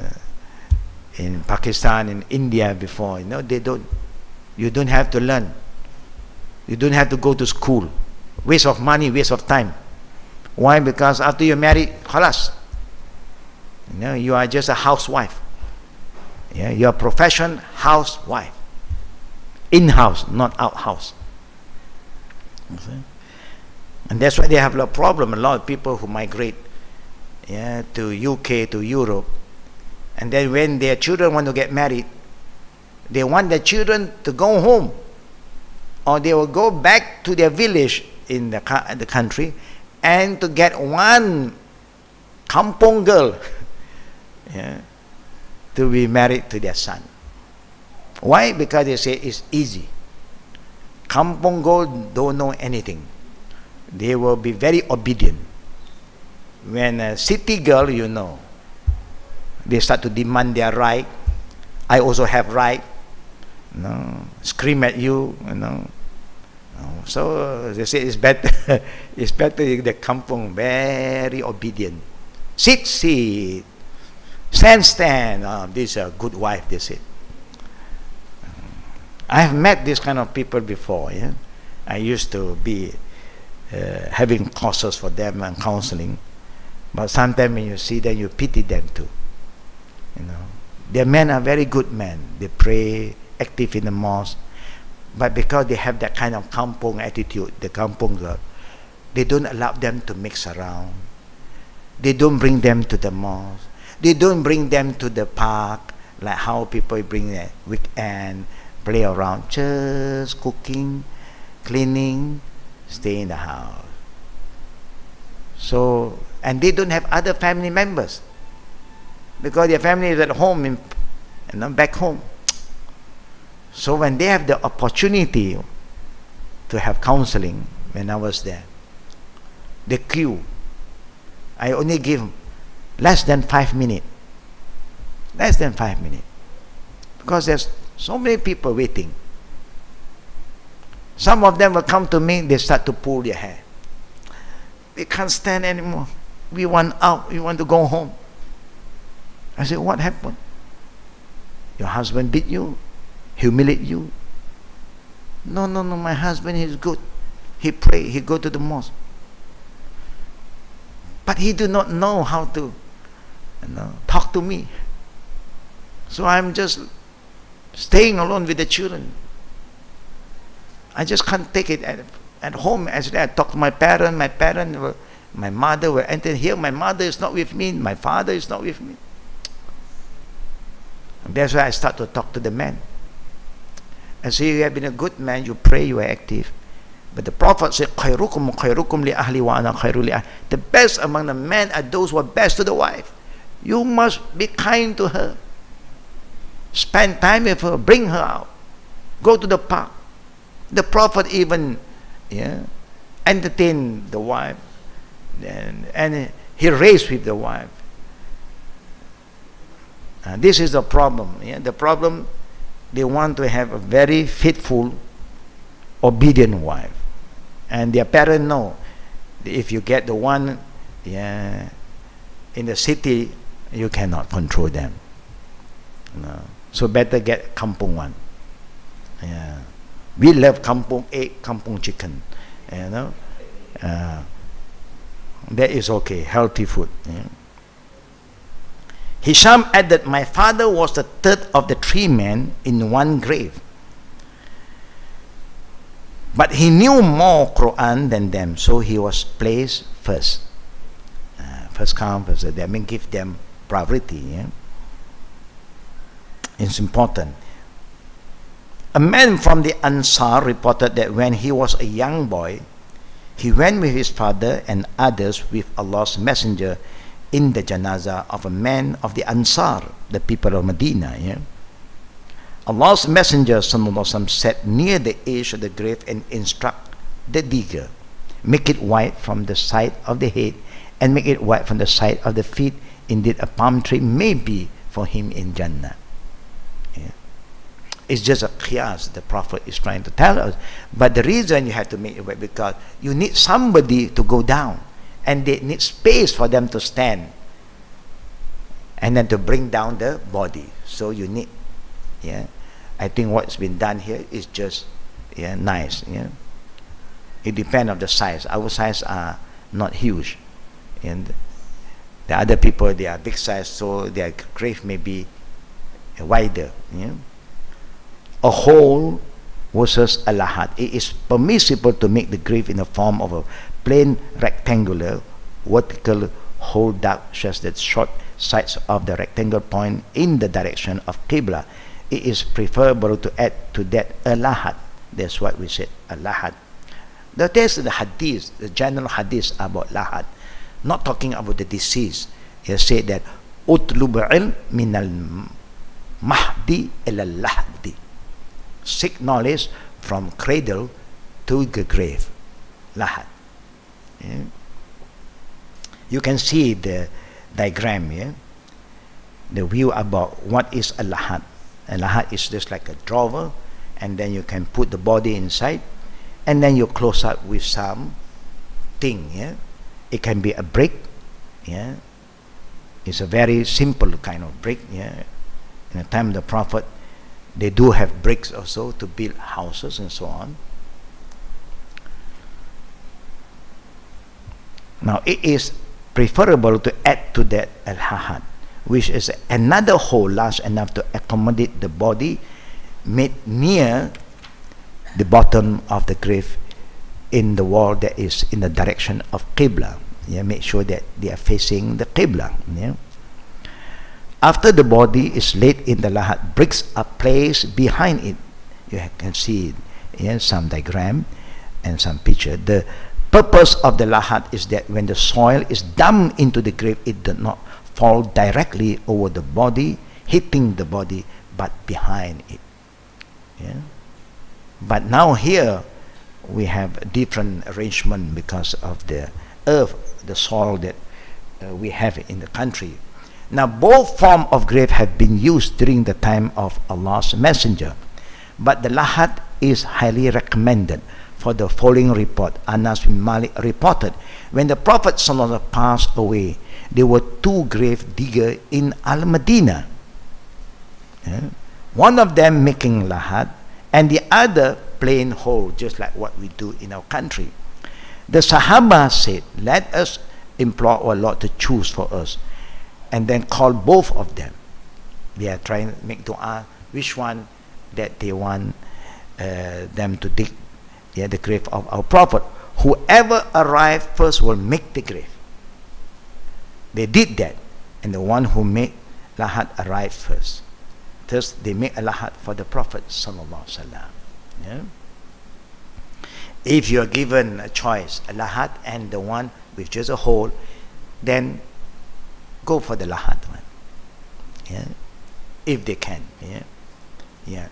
Pakistan, in India before. You know, they don't. You don't have to learn. You don't have to go to school. Waste of money, waste of time. Why? Because after you're married, khalas. You know, you are just a housewife. Yeah, you're a profession housewife. In-house, not out-house. And that's why they have a problem. A lot of people who migrate to UK, to Europe, and then when their children want to get married, they want their children to go home, or they will go back to their village in the country and to get one kampong girl to be married to their son. Why? Because they say it's easy. Kampong girl don't know anything. They will be very obedient. When a city girl, you know, they start to demand their right. I also have right. No, scream at you, you know. So they say it's better. It's better the kampong, very obedient. Sit. Stand. This is a good wife, they say. I have met this kind of people before. Yeah? I used to be having courses for them and counseling. But sometimes when you see them, you pity them too. You know, their men are very good men. They pray, active in the mosque, but because they have that kind of kampong attitude, the kampong girl, they don't allow them to mix around. They don't bring them to the mosque. They don't bring them to the park, like how people bring their weekend, play around, just cooking, cleaning, stay in the house. So, and they don't have other family members because their family is at home, back home. So when they have the opportunity to have counseling, when I was there, the queue, I only give less than 5 minutes. Less than 5 minutes. Because there's so many people waiting. Some of them will come to me, they start to pull their hair. We can't stand anymore. We want out. We want to go home. I said, what happened? Your husband beat you? Humiliate you? No, my husband is good. He pray, he go to the mosque. But he do not know how to talk to me. So I'm just staying alone with the children. I just can't take it at home. As I talk to my parent, my mother will enter here. My mother is not with me. My father is not with me. And that's why I start to talk to the men. I say, you have been a good man. You pray. You are active. But the Prophet said, khairukum khairukum li ahli wa ana khairu li ahli. The best among the men are those who are best to the wife. You must be kind to her. Spend time with her, bring her out. Go to the park. The Prophet even entertained the wife, and he raced with the wife. This is the problem. The problem, they want to have a very faithful, obedient wife. And their parents know, if you get the one in the city, you cannot control them. No. So better get kampung one. We love kampung egg, kampung chicken. That is okay, healthy food. Hisham added, my father was the third of the 3 men in one grave. But he knew more Quran than them, so he was placed first. First come, first served. I mean, give them priority. It's important. A man from the Ansar reported that when he was a young boy, he went with his father and others with Allah's messenger in the janazah of a man of the Ansar, the people of Medina. Allah's messenger sat near the edge of the grave and instruct the digger, make it white from the side of the head and make it white from the side of the feet. Indeed, a palm tree may be for him in Jannah. It's just a qiyas the Prophet is trying to tell us. But the reason you have to make it white, because you need somebody to go down, and they need space for them to stand, and then to bring down the body. So you need, I think what's been done here is just nice. It depends on the size. Our size are not huge, and the other people, they are big size, so their grave may be wider. A hole versus a lahat. It is permissible to make the grave in the form of a plain rectangular vertical hole dug such that short sides of the rectangle point in the direction of Qibla. It is preferable to add to that a lahat. That's what we said, a lahat. The text of the hadith, the general hadith about lahat, not talking about the deceased. He said that utlub ilm min al mahdi ila al lahdi. Seek knowledge from cradle to the grave. Lahat. You can see the diagram, the view about what is a lahat. A lahat is just like a drawer, and then you can put the body inside, and then you close up with some thing. It can be a brick. It's a very simple kind of brick. In the time of the Prophet, they do have bricks also to build houses and so on. Now it is preferable to add to that al-lahat, which is another hole large enough to accommodate the body, made near the bottom of the grave in the wall that is in the direction of Qibla. Make sure that they are facing the Qibla. After the body is laid in the lahat, bricks are placed behind it. You can see some diagram and some picture. The purpose of the lahat is that when the soil is dumped into the grave, it does not fall directly over the body, hitting the body, but behind it. But now here we have a different arrangement because of the earth, the soil that we have in the country. Now both forms of grave have been used during the time of Allah's Messenger, but the lahat is highly recommended for the following report. Anas bin Malik reported, when the Prophet ﷺ passed away, there were 2 grave diggers in Al-Madinah. One of them making lahat, and the other plain hole, just like what we do in our country. The Sahaba said, let us implore our Lord to choose for us, and then call both of them. They are trying to make dua, which one that they want them to dig the grave of our Prophet. Whoever arrived first will make the grave. They did that, and the one who made lahat arrived first. Thus they make a lahat for the Prophet sallallahu alaihi wasallam. If you are given a choice, a lahat and the one with just a hole, then go for the lahat one. Yeah, if they can. Yeah, yeah,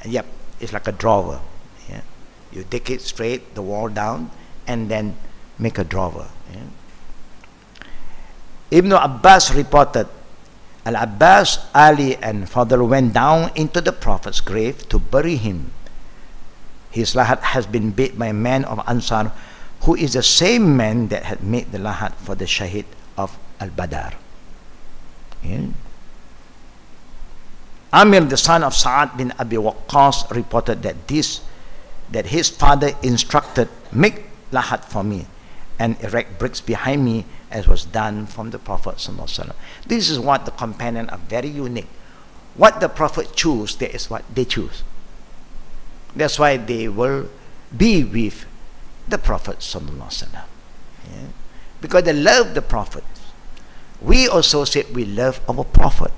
yep. It's like a drawer. Yeah, you take it straight, the wall down, and then make a drawer. Yeah? Ibn Abbas reported, Al-Abbas, Ali, and father went down into the Prophet's grave to bury him. His lahat has been made by a man of Ansar, who is the same man that had made the lahat for the Shahid of Al-Badr. Yeah? Amir, the son of Sa'ad bin Abi Waqqas, reported that his father instructed, make lahat for me and erect bricks behind me, as was done from the Prophet ﷺ. This is what the companions are very unique. What the Prophet choose, that is what they choose. That's why they will be with the Prophet ﷺ. Yeah? Because they love the Prophet. We also said we love our Prophet.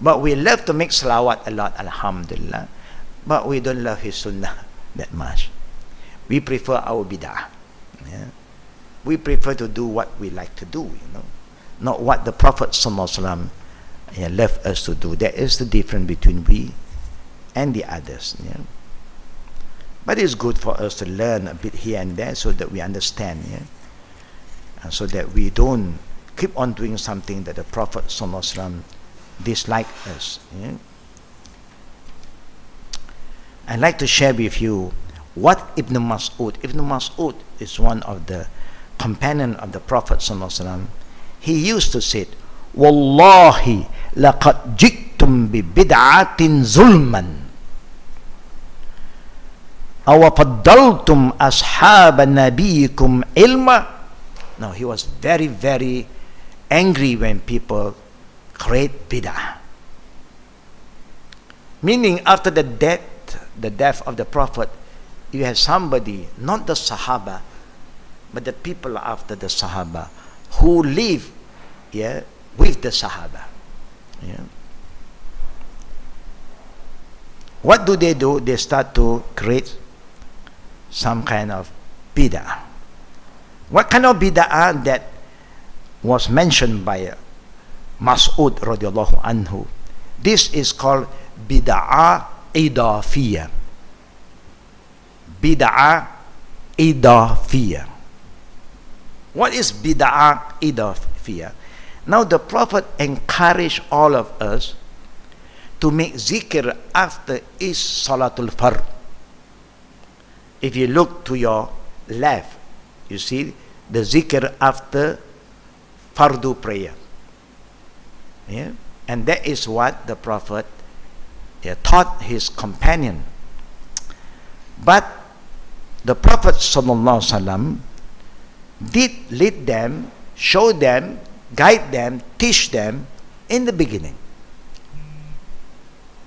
But we love to make salawat a lot, alhamdulillah. But we don't love his sunnah that much. We prefer our bid'ah. Yeah? We prefer to do what we like to do, you know, not what the Prophet ﷺ left us to do. That is the difference between we and the others. Yeah? But it's good for us to learn a bit here and there so that we understand, yeah? And so that we don't keep on doing something that the Prophet ﷺ disliked us. Yeah? I'd like to share with you what Ibn Mas'ud is one of the companion of the Prophet ﷺ. He used to say, Wallahi laqad jiktum bi bid'atin zulman aw faddaltum ashab nabiyikum ilma. No, he was very, very angry when people create bid'ah. Meaning after the death of the Prophet, you have somebody, not the Sahaba, but the people after the Sahaba who live, yeah, with the Sahaba. Yeah. What do? They start to create some kind of bid'ah. What kind of bid'ah that was mentioned by Mas'ud radiallahu anhu? This is called bid'ah idafiyah. Bid'ah idafiyah. What is bid'ah idafiyah? Now the Prophet encouraged all of us to make zikr after each salatul fard. If you look to your left, you see the zikr after fardu prayer. Yeah? And that is what the Prophet taught his companion. But the Prophet ﷺ did lead them, show them, guide them, teach them in the beginning.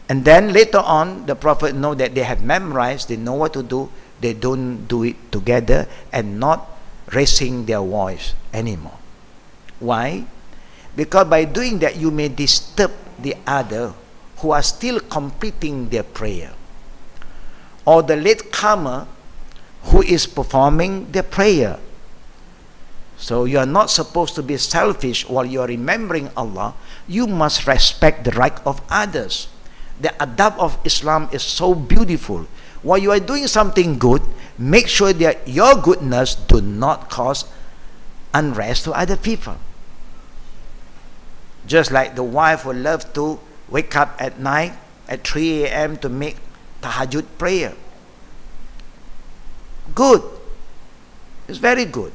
And then later on, the Prophet know that they have memorized, they know what to do, they don't do it together and not raising their voice anymore. Why? Because by doing that, you may disturb the other who are still completing their prayer, or the latecomer who is performing the prayer. So you are not supposed to be selfish while you are remembering Allah. You must respect the right of others. The adab of Islam is so beautiful. While you are doing something good, make sure that your goodness do not cause unrest to other people. Just like the wife would love to wake up at night at 3 a.m. to make tahajjud prayer. Good. It's very good.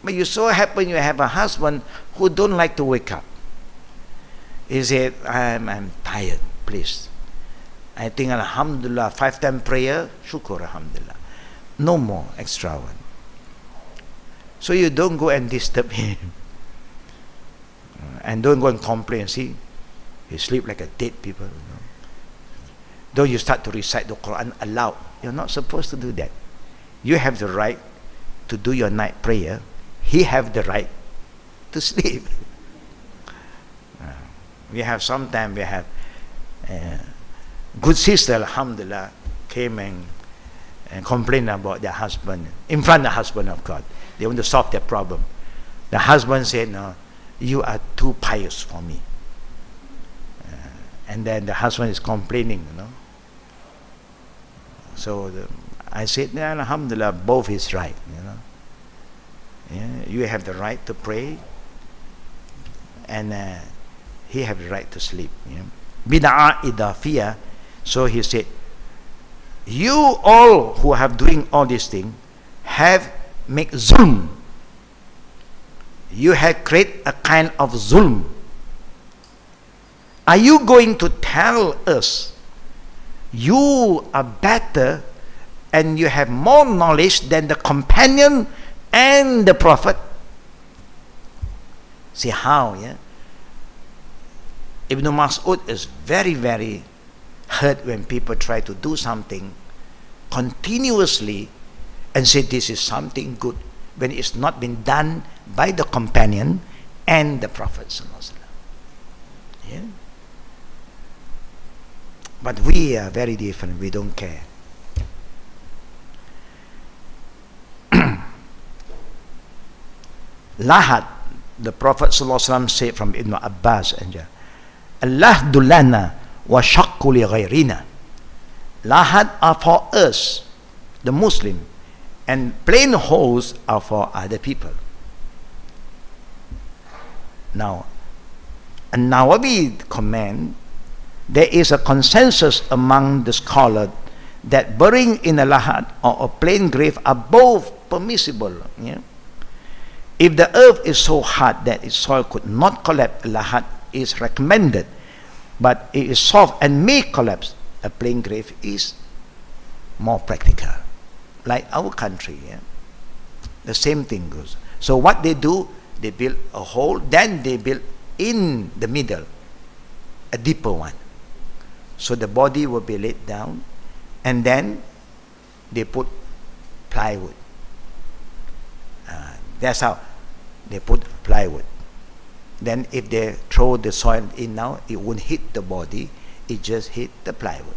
But you so happen you have a husband who don't like to wake up. He said, I'm tired, please. I think alhamdulillah, 5-time prayer, shukr alhamdulillah. No more extra one. So you don't go and disturb him. And don't go and complain. See, you sleep like a dead people. You know. Though you start to recite the Quran aloud, you're not supposed to do that. You have the right to do your night prayer. He have the right to sleep. We have sometimes we have good sister, alhamdulillah, came and and complain about their husband in front of the husband of God. They want to solve their problem. The husband said, no, you are too pious for me. And then the husband is complaining, you know. So I said, yeah, alhamdulillah, both is right, you know. Yeah, you have the right to pray, and he have the right to sleep. Bid'ah idafiyah. So he said, you all who have doing all these things have make zulm. You have created a kind of zulm. Are you going to tell us you are better and you have more knowledge than the companion and the prophet? See how, yeah? Ibn Mas'ud is very, very hurt when people try to do something continuously and say this is something good when it's not been done by the companion and the prophet. Yeah? But we are very different. We don't care. Lahad, the Prophet ﷺ said from Ibn Abbas, Allah dulana wa shakku li ghayrina. Lahad are for us, the Muslim, and plain holes are for other people. Now, a Nawawi comment, there is a consensus among the scholars that burying in a lahad or a plain grave are both permissible. Yeah? If the earth is so hard that its soil could not collapse, a lahad is recommended, but it is soft and may collapse. A plain grave is more practical. Like our country, yeah? The same thing goes. So what they do, they build a hole, then they build in the middle a deeper one. So the body will be laid down, and then they put plywood. That's how they put plywood. Then if they throw the soil in now, it won't hit the body, it just hit the plywood.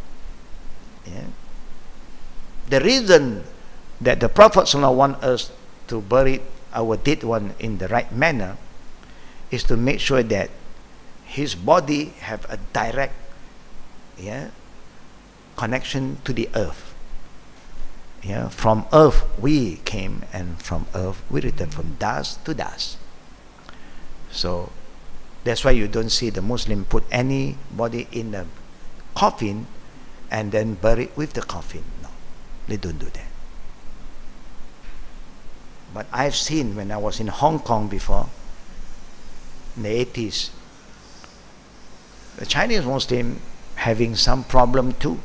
Yeah? The reason that the Prophet ﷺ wants us to bury our dead one in the right manner is to make sure that his body have a direct, yeah, connection to the earth. Yeah, from earth we came, and from earth we return, from dust to dust. So that's why you don't see the Muslim put anybody in a coffin and then bury it with the coffin. No, they don't do that. But I've seen when I was in Hong Kong before, in the 80s, the Chinese Muslim having some problem too.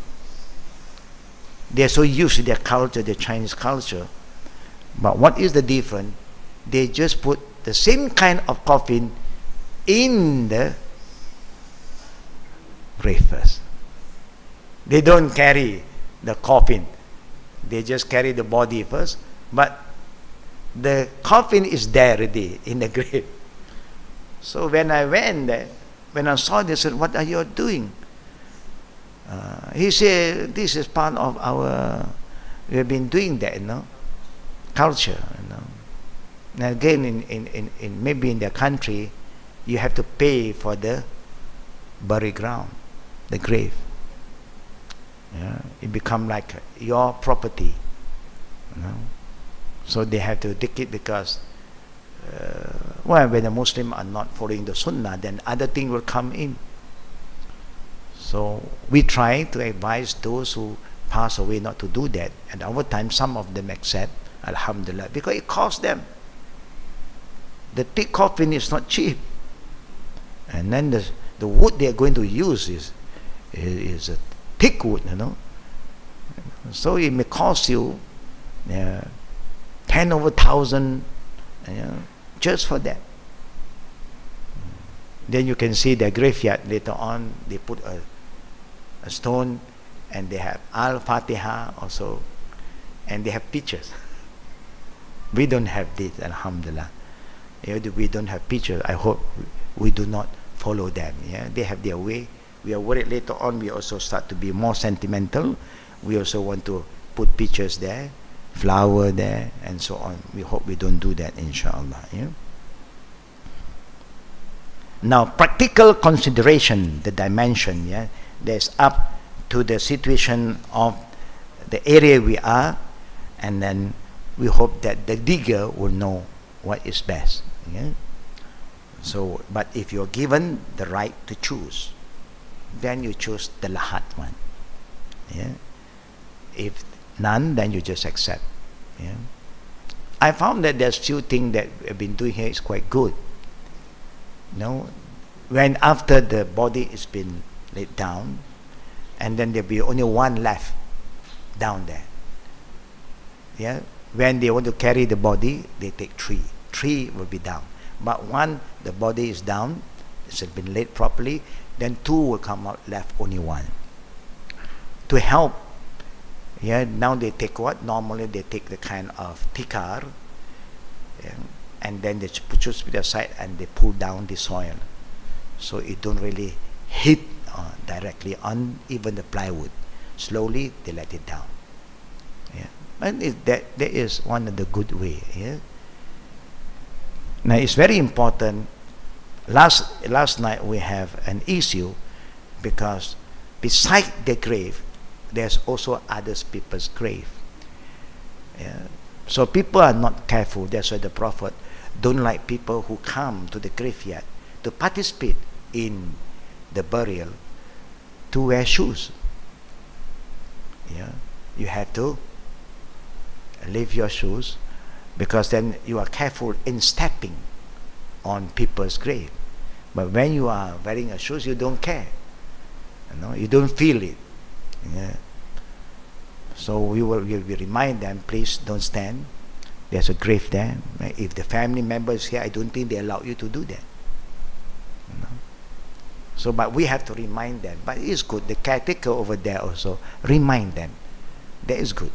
They're so used to their culture, the Chinese culture. But what is the difference? They just put the same kind of coffin in the grave first. They don't carry the coffin. They just carry the body first. But the coffin is there already in the grave. So when I went there, when I saw this, I said, what are you doing? He said, this is part of our, we have been doing that, you know, culture, you know. And again, in maybe in their country, you have to pay for the burial ground, the grave. Yeah, it become like your property, you know. So they have to take it because, well, when the Muslims are not following the Sunnah, then other things will come in. So we try to advise those who pass away not to do that. And over time, some of them accept, alhamdulillah, because it costs them. The thick coffin is not cheap. And then the wood they are going to use is a thick wood, you know. So it may cost you 10 over 1,000, you know, just for that. Then you can see the graveyard later on, they put a stone, and they have Al-Fatiha also, and they have pictures. We don't have this, alhamdulillah. We don't have pictures. I hope we do not follow them. Yeah, they have their way. We are worried later on we also start to be more sentimental. We also want to put pictures there, flower there, and so on. We hope we don't do that, inshallah. Yeah? Now, practical consideration, the dimension, yeah, there's up to the situation of the area we are, and then we hope that the digger will know what is best. Yeah? So, but if you're given the right to choose, then you choose the lahat one. Yeah? If none, then you just accept. Yeah? I found that there's few things that we've been doing here is quite good. When after the body is been laid down, and then there'll be only one left down there. Yeah, when they want to carry the body, they take three will be down. But one, the body is down, it's been laid properly, then two will come out, left only one. To help, yeah, now they take what? Normally they take the kind of tikar, yeah, and then they put it aside and they pull down the soil, so it don't really hit directly on even the plywood. Slowly they let it down. Yeah, and that is one of the good way. Yeah. Now it's very important. Last night we have an issue because beside the grave, there's also other people's grave. Yeah. So people are not careful. That's why the Prophet don't like people who come to the graveyard to participate in the burial to wear shoes. Yeah, you have to leave your shoes, because then you are careful in stepping on people's grave. But when you are wearing a shoes, you don't care. You don't feel it. Yeah. So we will remind them, please don't stand. There's a grave there. If the family member is here, I don't think they allow you to do that. So, but we have to remind them. But it is good. The caretaker over there also remind them. That is good.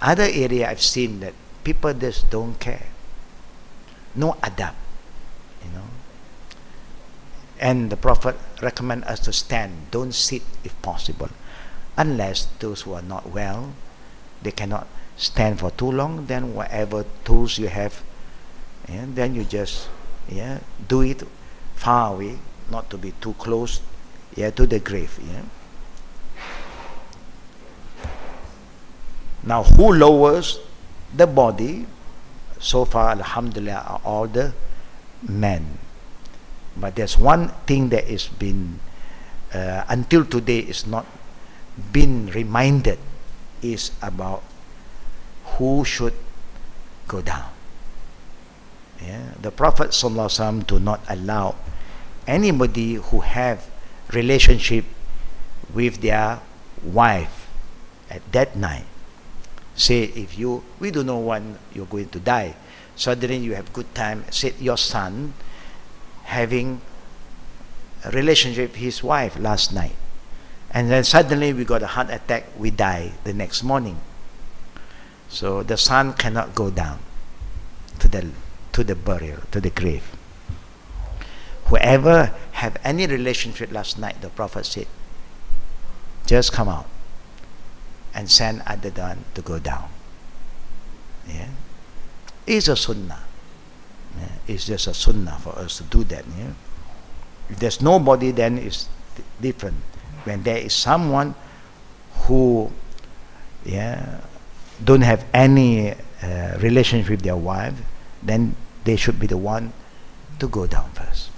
Other area I've seen that people just don't care. No adab. And the Prophet recommend us to stand. Don't sit if possible. Unless those who are not well, they cannot stand for too long, then whatever tools you have, and then you just do it far away, not to be too close to the grave. Now, who lowers the body? So far, alhamdulillah, are all the men. But there's one thing that is been until today is not been reminded, is about who should go down. The Prophet ﷺ do not allow anybody who have relationship with their wife at that night. Say, if we don't know when you're going to die, suddenly you have good time, say your son having a relationship with his wife last night, and then suddenly we got a heart attack, we die the next morning. So the son cannot go down to the burial, to the grave. Whoever have any relationship last night, the Prophet said, just come out and send other one to go down. It's a sunnah. It's just a sunnah for us to do that. If there's nobody, then it's different. When there is someone who don't have any relationship with their wife, then they should be the one to go down first.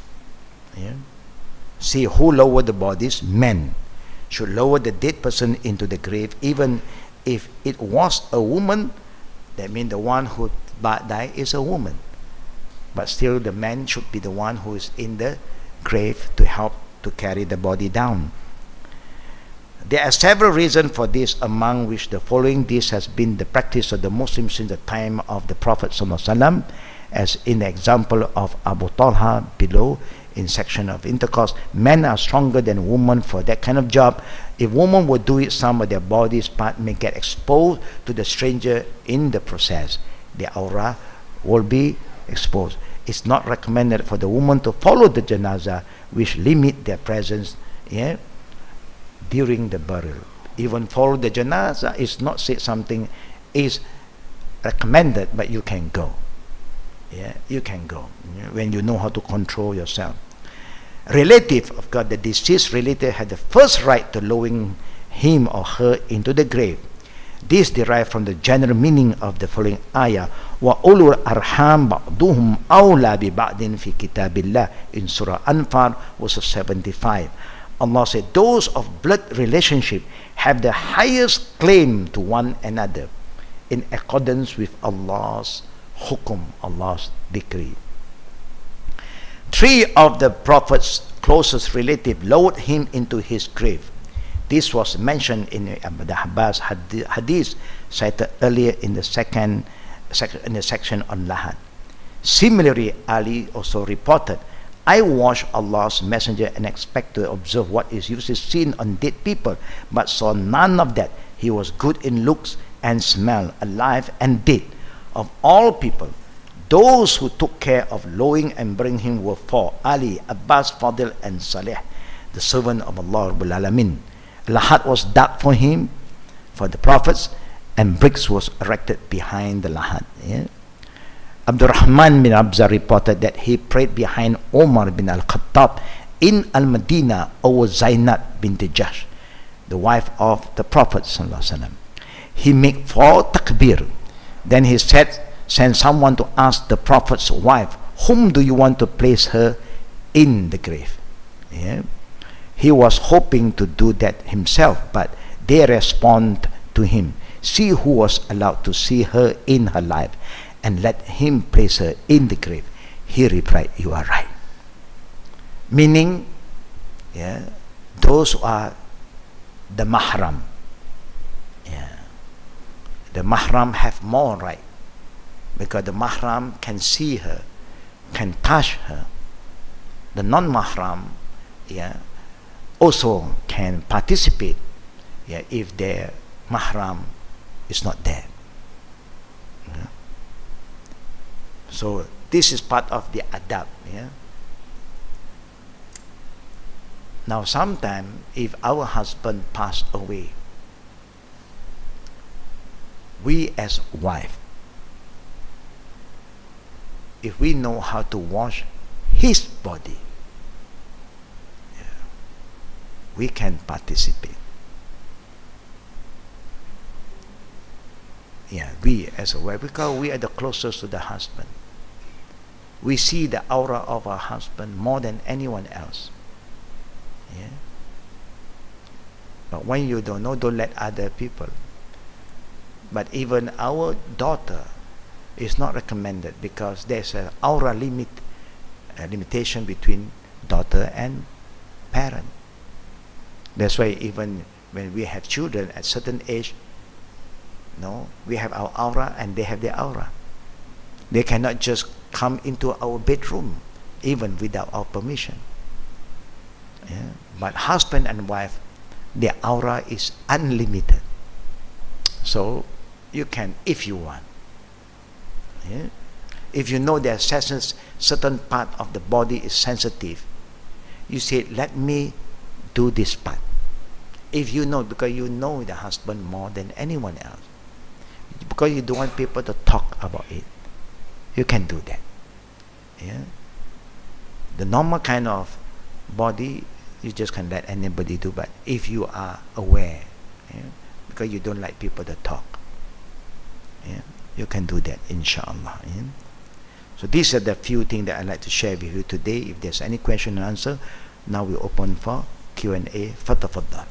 See, who lower the bodies? Men should lower the dead person into the grave, even if it was a woman. That means the one who died is a woman, but still the man should be the one who is in the grave to help to carry the body down. There are several reasons for this, among which the following: this has been the practice of the Muslims since the time of the Prophet ﷺ, as in the example of Abu Talha below in section of intercourse. Men are stronger than women for that kind of job. If women would do it, some of their body's part may get exposed to the stranger in the process. The aura will be exposed. It's not recommended for the woman to follow the janazah, which limit their presence during the burial. Even follow the janazah is not said something is recommended, but you can go. Yeah, you can go when you know how to control yourself. Relative, of course, the deceased relative had the first right to lowering him or her into the grave. This derived from the general meaning of the following ayah: وَأُولُو الْأَرْحَامِ بَعْضُهُمْ أَوْلَى بِبَعْضٍ فِي كِتَابِ اللَّهِ in Surah Anfal, verse 75. Allah said, those of blood relationship have the highest claim to one another in accordance with Allah's hukum, Allah's decree. 3 of the Prophet's closest relatives lowered him into his grave. This was mentioned in the Abbas hadith cited earlier in the section on Lahad. Similarly, Ali also reported, I watched Allah's messenger and expect to observe what is usually seen on dead people, but saw none of that. He was good in looks and smell, alive and dead. Of all people, those who took care of lowering and burying him were 4: Ali, Abbas, Fadil, and Salih, the servant of Allah Rabbul Alamin. Lahad was dug for him, for the prophets, and bricks was erected behind the Lahad. Yeah? Abdurrahman bin Abza reported that he prayed behind Omar bin al-Khattab in Al-Madinah over Zainab bint Jahsh, the wife of the Prophet ﷺ. He made 4 takbir. Then he sent someone to ask the Prophet's wife, whom do you want to place her in the grave? Yeah? He was hoping to do that himself, but they respond to him, see who was allowed to see her in her life, and let him place her in the grave. He replied, you are right. Meaning, yeah, those who are the mahram, yeah, the mahram have more right, because the mahram can see her, can touch her. The non-mahram, yeah, also can participate, yeah, if their mahram is not there. Yeah. So this is part of the adab. Yeah. Now, sometimes if our husband passed away, we as wife, if we know how to wash his body, yeah, we can participate. Yeah, we as a wife, because we are the closest to the husband. We see the aura of our husband more than anyone else. Yeah. But when you don't know, don't let other people. But even our daughter is not recommended, because there's an aura limitation between daughter and parent. That's why even when we have children at certain age, no, we have our aura and they have their aura. They cannot just come into our bedroom even without our permission. Yeah. But husband and wife, their aura is unlimited. So you can, if you want. Yeah. If you know that certain part of the body is sensitive, you say, let me do this part. If you know, because you know the husband more than anyone else, because you don't want people to talk about it, you can do that. Yeah. The normal kind of body, you just can't let anybody do. But if you are aware, yeah, because you don't like people to talk, yeah, you can do that, inshallah. Yeah. So these are the few things that I'd like to share with you today. If there's any question and answer, now we open for Q&A. Fatafaddal.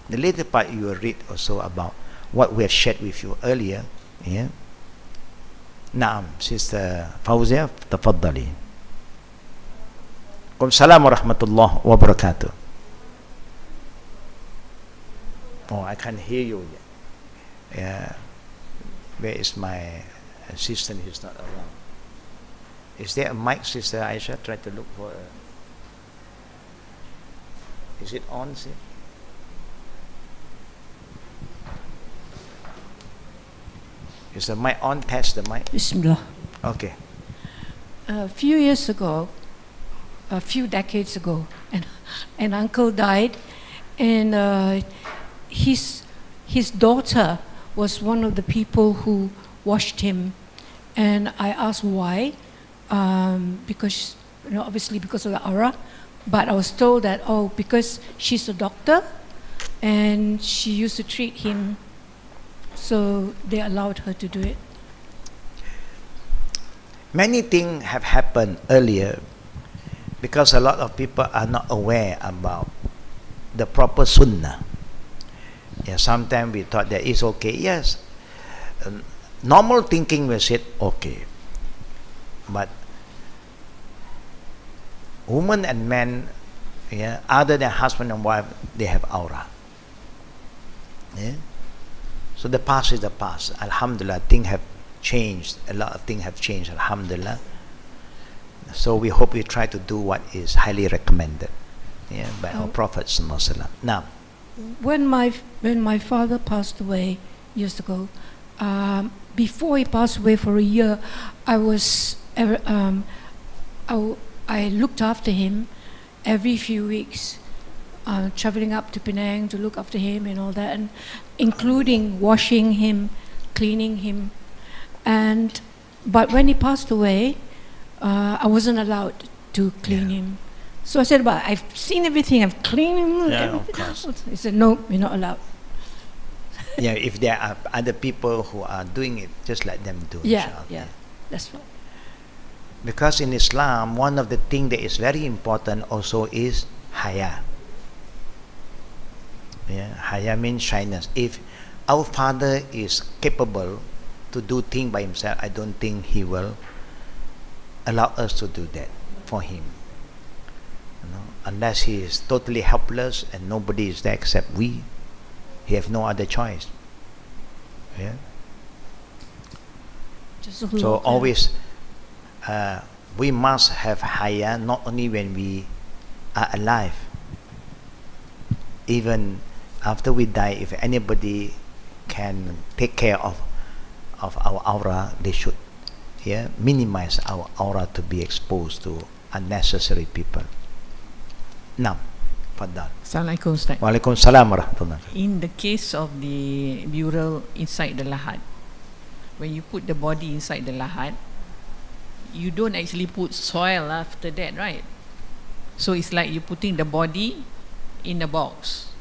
The later part you will read also about what we have shared with you earlier. Yeah. Naam, Sister Fauzia, tafaddali. Assalamu warahmatullahi wabarakatuh. Oh, I can't hear you yet. Yeah. Where is my assistant? He's not around. Is there a mic, Sister Aisha? Try to look for a... Is it on, see? Is the mic on? Test the mic. Bismillah. Okay. A few years ago, a few decades ago, an uncle died, and his daughter was one of the people who washed him, and I asked why, because obviously because of the aura, but I was told that because she's a doctor, and she used to treat him, so they allowed her to do it. Many things have happened earlier because a lot of people are not aware about the proper sunnah. Yeah, sometimes we thought that it's okay. Yes, normal thinking will say okay, but women and men, yeah, other than husband and wife, they have aura. Yeah? So the past is the past. Alhamdulillah, things have changed. A lot of things have changed. Alhamdulillah. So we hope we try to do what is highly recommended, yeah, by our Prophet Sallallahu Alaihi Wasallam. Now, when my father passed away years ago, before he passed away for a year, I looked after him every few weeks, traveling up to Penang to look after him and all that, and including washing him, cleaning him, but when he passed away, I wasn't allowed to clean him. So I said, but I've seen everything, I've cleaned him. Yeah, of course. He said, no, you're not allowed. Yeah, if there are other people who are doing it, just let them do it. Yeah, that's right. Because in Islam, one of the things that is very important also is haya. Yeah, haya means shyness. If our father is capable to do things by himself, I don't think he will allow us to do that for him. Unless he is totally helpless and nobody is there except we, he have no other choice. Yeah. So always we must have haya not only when we are alive, even after we die. If anybody can take care of our aura, they should minimize our aura to be exposed to unnecessary people. Now, Fadal. Assalamualaikum, Ustaz. Waalaikumsalam warahmatullahi. In the case of the burial inside the lahat, when you put the body inside the lahat, you don't actually put soil after that, right? So it's like you're putting the body in a box.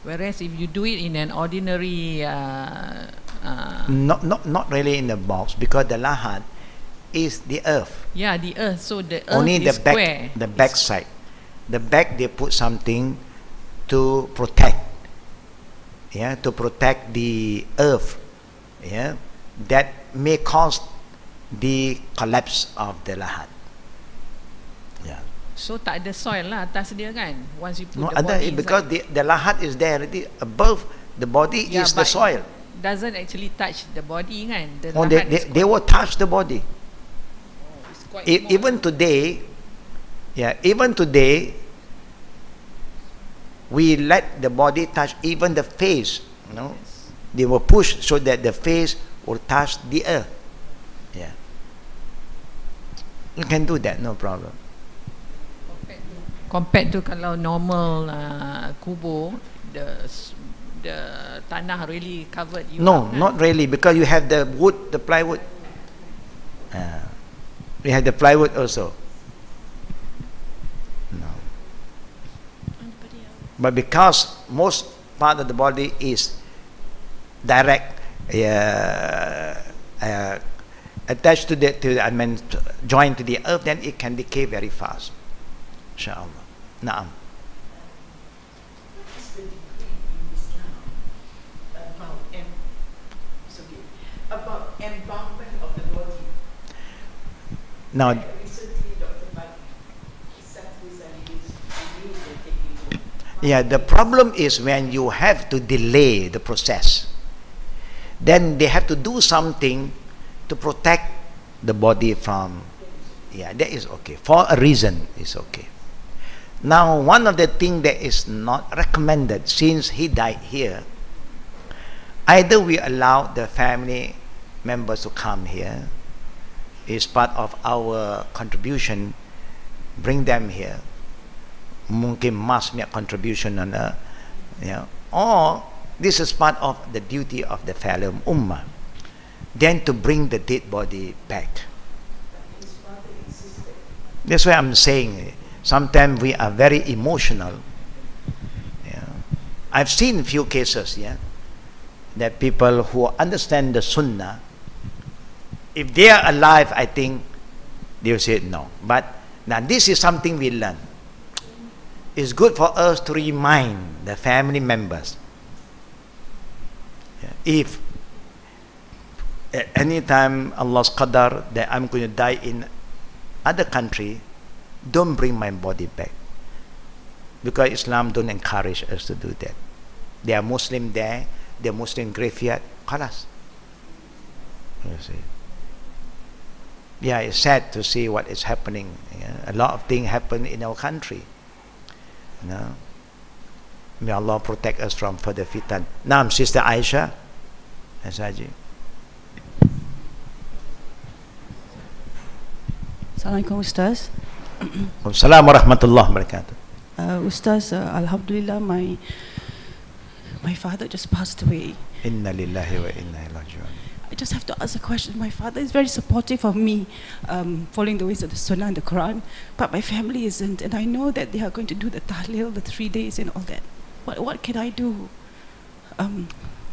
Whereas if you do it in an ordinary not really in the box, because the lahat is the earth. Yeah, the earth. So the earth only is the back, square. the back side. The back they put something to protect. Yeah, to protect the earth. Yeah, that may cause the collapse of the lahat. Yeah. So tak ada soil lah atas dia kan. Once you put No, the body inside. because the lahat is there already. Above the body is the soil. Doesn't actually touch the body kan. The Oh, lahat they will touch the body. it's quite Even today, even today, we let the body touch even the face. They will push so that the face will touch the earth. Yeah, you can do that, no problem. Compared to kalau normal kubur, the tanah really covered you. No, not really, because you have the wood, the plywood. We have the plywood also. No. But because most part of the body is direct attached to joined to the earth, then it can decay very fast. Inshallah. Naam. About embalmment of the body. Now, Recently, Dr. Bhatt sat this and taking. yeah, the problem is when you have to delay the process, then they have to do something to protect the body from. Yeah, that is okay. For a reason, it's okay. Now, one of the things that is not recommended, since he died here, either we allow the family members to come here, is part of our contribution, bring them here. Mungkin mas punya contribution Yeah. Or this is part of the duty of the fellow ummah. Then to bring the dead body back. That's why I'm saying sometimes we are very emotional. Yeah. I've seen a few cases, yeah, that people who understand the sunnah, if they are alive, I think they will say no. But now this is something we learn. It's good for us to remind the family members. Yeah. If at any time Allah's qadar that I'm going to die in other country, don't bring my body back, because Islam don't encourage us to do that. There are Muslim there, there are Muslim graveyard. Khalas. You see. Yeah, it's sad to see what is happening. Yeah? A lot of things happen in our country. You know? May Allah protect us from further fitan. Now, Sister Aisha. Asaji. Assalamualaikum Ustaz. Assalamualaikum warahmatullahi wabarakatuh. Ustaz, Alhamdulillah, my father just passed away. Inna lillahi wa inna ilaihi raji'un. I just have to ask a question. My father is very supportive of me following the ways of the Sunnah and the Quran, but my family isn't, and I know that they are going to do the tahlil, the 3 days and all that. What can I do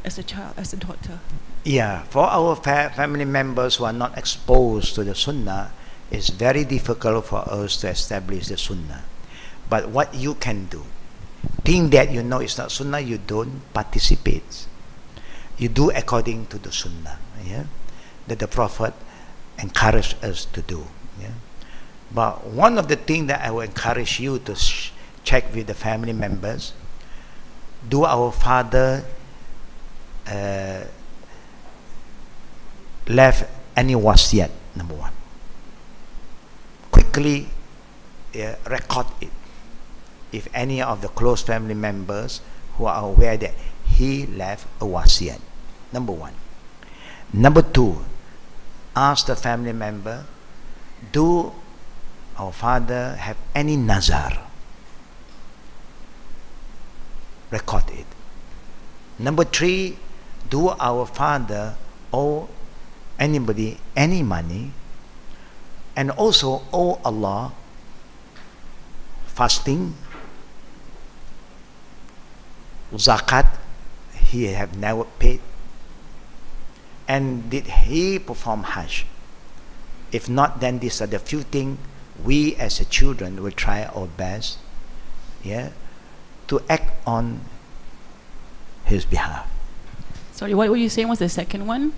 as a child, as a daughter? Yeah, for our family members who are not exposed to the Sunnah, it's very difficult for us to establish the Sunnah. But what you can do, think that you know it's not Sunnah, you don't participate. You do according to the Sunnah, yeah, that the Prophet encouraged us to do. Yeah. But one of the things that I will encourage you to check with the family members, do our father left any wasiyat, number one. Quickly record it. If any of the close family members who are aware that he left a wasiyat, number one. Number two, ask the family member, do our father have any nazar? Record it. Number three, do our father owe anybody any money, and also owe Allah fasting, zakat he have never paid, and did he perform Hajj? If not, then these are the few things we as a children will try our best, yeah, to act on his behalf. Sorry, what were you saying was the second one?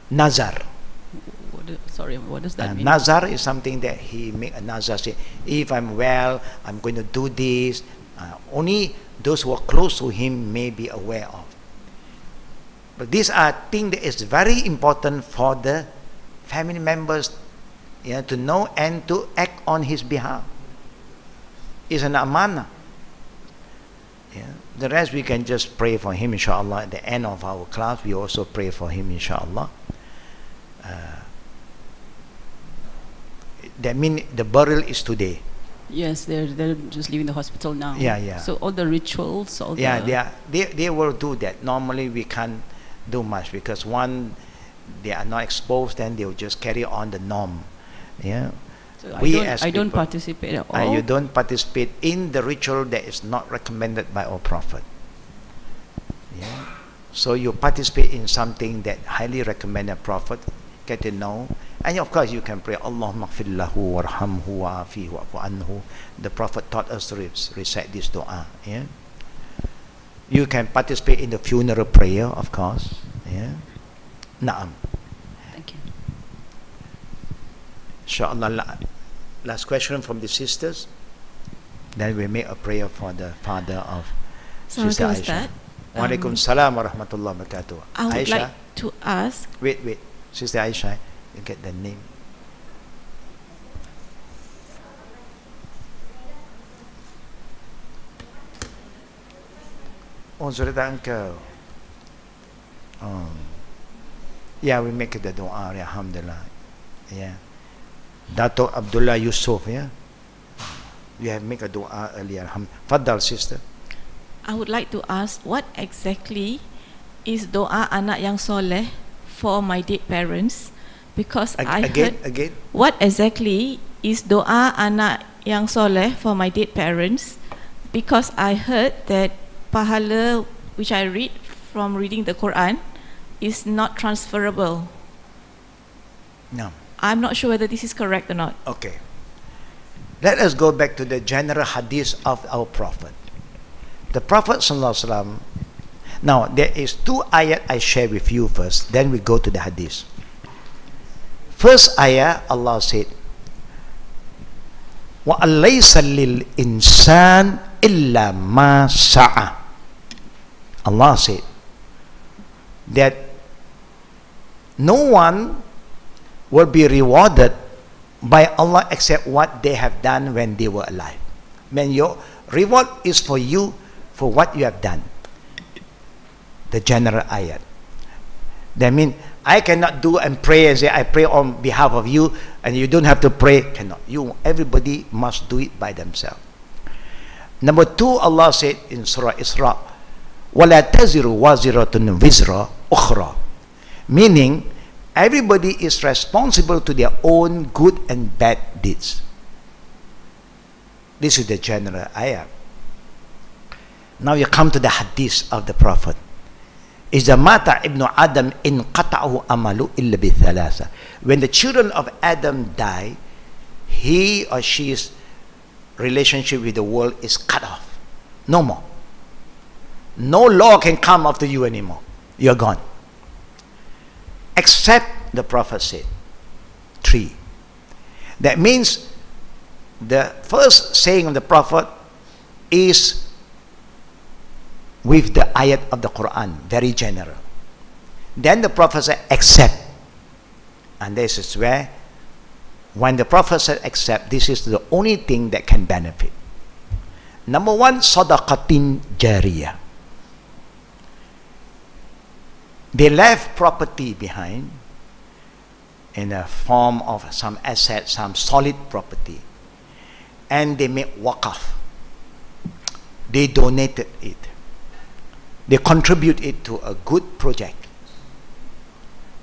Nazar. Sorry, what does that mean? Nazar is something that he make a nazar, say, if I'm well, I'm going to do this. Only those who are close to him may be aware of. But these are things that is very important for the family members, yeah, to know and to act on his behalf. It's an amana. Yeah. The rest we can just pray for him, inshallah. At the end of our class, we also pray for him, inshallah. That means the burial is today. Yes, they're just leaving the hospital now. Yeah, yeah. So all the rituals, all yeah, they will do that. Normally we can't do much because one, they are not exposed, then they will just carry on the norm. Yeah. So I don't participate at all. You don't participate in the ritual that is not recommended by our Prophet. Yeah. So you participate in something that highly recommended Prophet, get to know. And of course you can pray, Allahumma gfir lahu warhamhu wa'afihi wa'fu anhu. The Prophet taught us to recite this dua. Yeah. You can participate in the funeral prayer, of course. Yeah. Naam. Thank you. Inshallah, last question from the sisters. Then we make a prayer for the father of Sister Aisha. Wa alaikum salam wa rahmatullahi wa barakatuh. I would Aisha, like to ask. wait. Sister Aisha, you get the name. Oh, Zurita uncle. Yeah, we make the dua, alhamdulillah. Yeah. Dato Abdullah Yusuf, yeah. You have make a dua earlier. Faddal, sister. I would like to ask, what exactly is doa anak yang soleh for my dead parents? Because I heard. Again. What exactly is doa anak yang soleh for my dead parents? Because I heard that pahala which I read from reading the Quran is not transferable. No. I'm not sure whether this is correct or not. Okay. Let us go back to the general hadith of our Prophet. The Prophet ﷺ. Now, there is 2 ayat I share with you first, then we go to the hadith. First ayah, Allah said, وَأَلَّيْسَ لِلْإِنسَانِ إِلَّا مَا سَعَى. Allah said that no one will be rewarded by Allah except what they have done when they were alive. When your reward is for you for what you have done. The general ayat. That means I cannot do and pray and say I pray on behalf of you and you don't have to pray. Cannot. Everybody must do it by themselves. Number 2, Allah said in Surah Isra, وَلَا تَزِرُ وَازِرَةٌ وِزْرَ أُخْرَى. Meaning, everybody is responsible to their own good and bad deeds. This is the general ayah. Now you come to the hadith of the Prophet. إِذَا مَاتَ ابْنُ آدَمْ إِنْ قَطَعُهُ أَمَلُ إِلَّا بِثَلَاثَةٍ. When the children of Adam die, he or she's relationship with the world is cut off. No more. No law can come after you anymore. You're gone. Except, the Prophet said, 3. That means the first saying of the Prophet is with the ayat of the Quran, very general. Then the Prophet said, except. And this is where, when the Prophet said except, this is the only thing that can benefit. Number 1, sadaqatin jariyah. They left property behind in the form of some asset, some solid property. And they made waqaf. They donated it. They contribute it to a good project.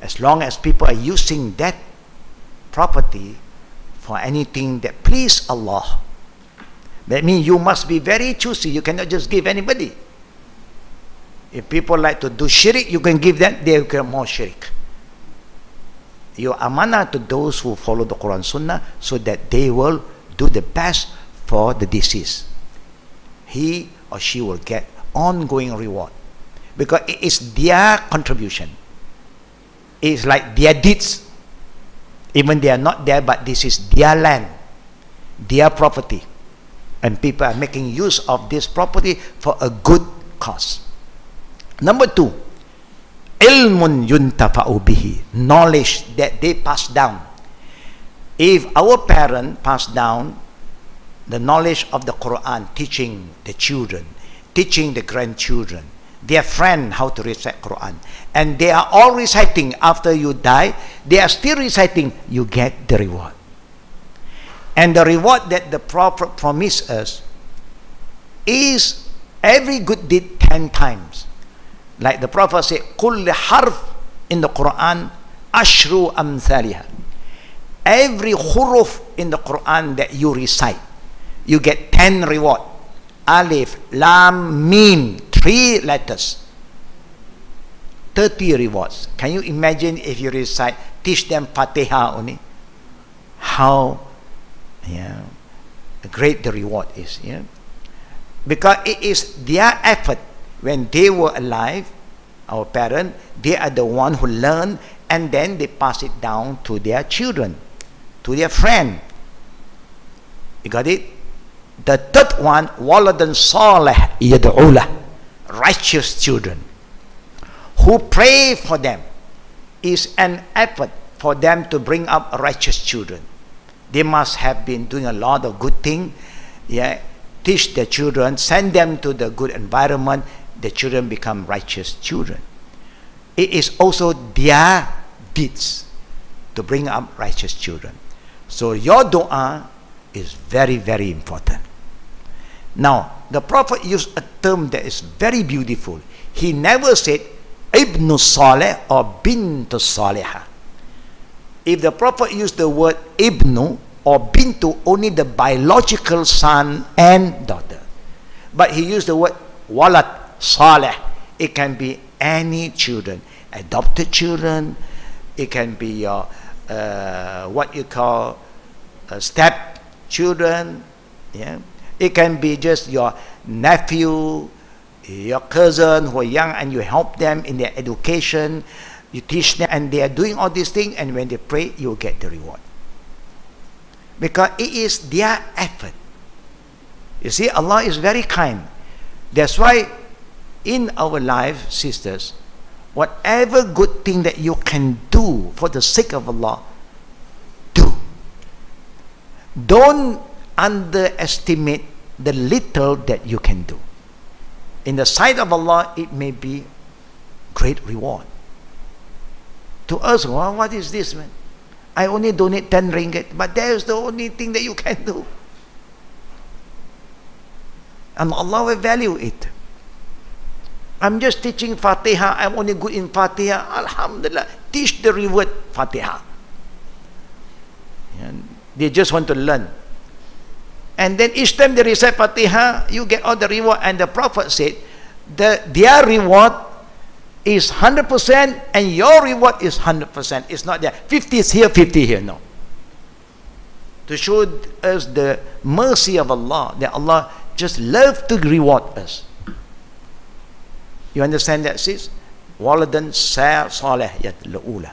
As long as people are using that property for anything that please Allah, that means you must be very choosy. You cannot just give anybody. If people like to do shirk, you can give them, they will get more shirk. You amanah to those who follow the Quran Sunnah so that they will do the best for the deceased. He or she will get ongoing reward because it is their contribution. It is like their deeds. Even they are not there, but this is their land, their property, and people are making use of this property for a good cause. Number 2, ilmun yuntafa'u bihi, knowledge that they pass down. If our parent pass down the knowledge of the Quran, teaching the children, teaching the grandchildren, their friend how to recite Quran, and they are all reciting after you die, they are still reciting, you get the reward. And the reward that the Prophet promised us is every good deed 10 times. Like the Prophet said, كُلِّ حَرْفٍ in the Quran, أَشْرُ أَمْثَالِهَا. Every huruf in the Quran that you recite, you get 10 reward. Alif, Lam, Mim, 3 letters. 30 rewards. Can you imagine if you recite, teach them Fatiha only? How great the reward is. Because it is their effort. When they were alive, our parents, they are the one who learn and then they pass it down to their children, to their friend. You got it? The third one, waladan salih yad'ulah, righteous children who pray for them. Is an effort for them to bring up righteous children. They must have been doing a lot of good things. Teach their children, send them to the good environment. The children become righteous children. It is also their deeds to bring up righteous children. So your dua is very, very important. Now, the Prophet used a term that is very beautiful. He never said Ibn Saleh or Bint Salihah. If the Prophet used the word Ibnu or Bintu, only the biological son and daughter. But he used the word Walad Saleh. It can be any children, adopted children. It can be your what you call step children. Yeah, it can be just your nephew, your cousin who are young, and you help them in their education. You teach them, and they are doing all these things, and when they pray, you will get the reward. Because it is their effort. You see, Allah is very kind. That's why in our life, sisters, whatever good thing that you can do for the sake of Allah, do. Don't underestimate the little that you can do. In the sight of Allah, it may be great reward. To us, well, what is this, man? I only donate 10 ringgit, but that is the only thing that you can do. And Allah will value it. I'm just teaching Fatiha, I'm only good in Fatiha, Alhamdulillah. Teach the reward Fatiha. And they just want to learn. And then each time they recite Fatiha, you get all the reward. And the Prophet said, their reward is 100% and your reward is 100%. It's not that 50 is here, 50 here. No. To show us the mercy of Allah, that Allah just loves to reward us. You understand that, sis? Waladan salih yatlu'ula.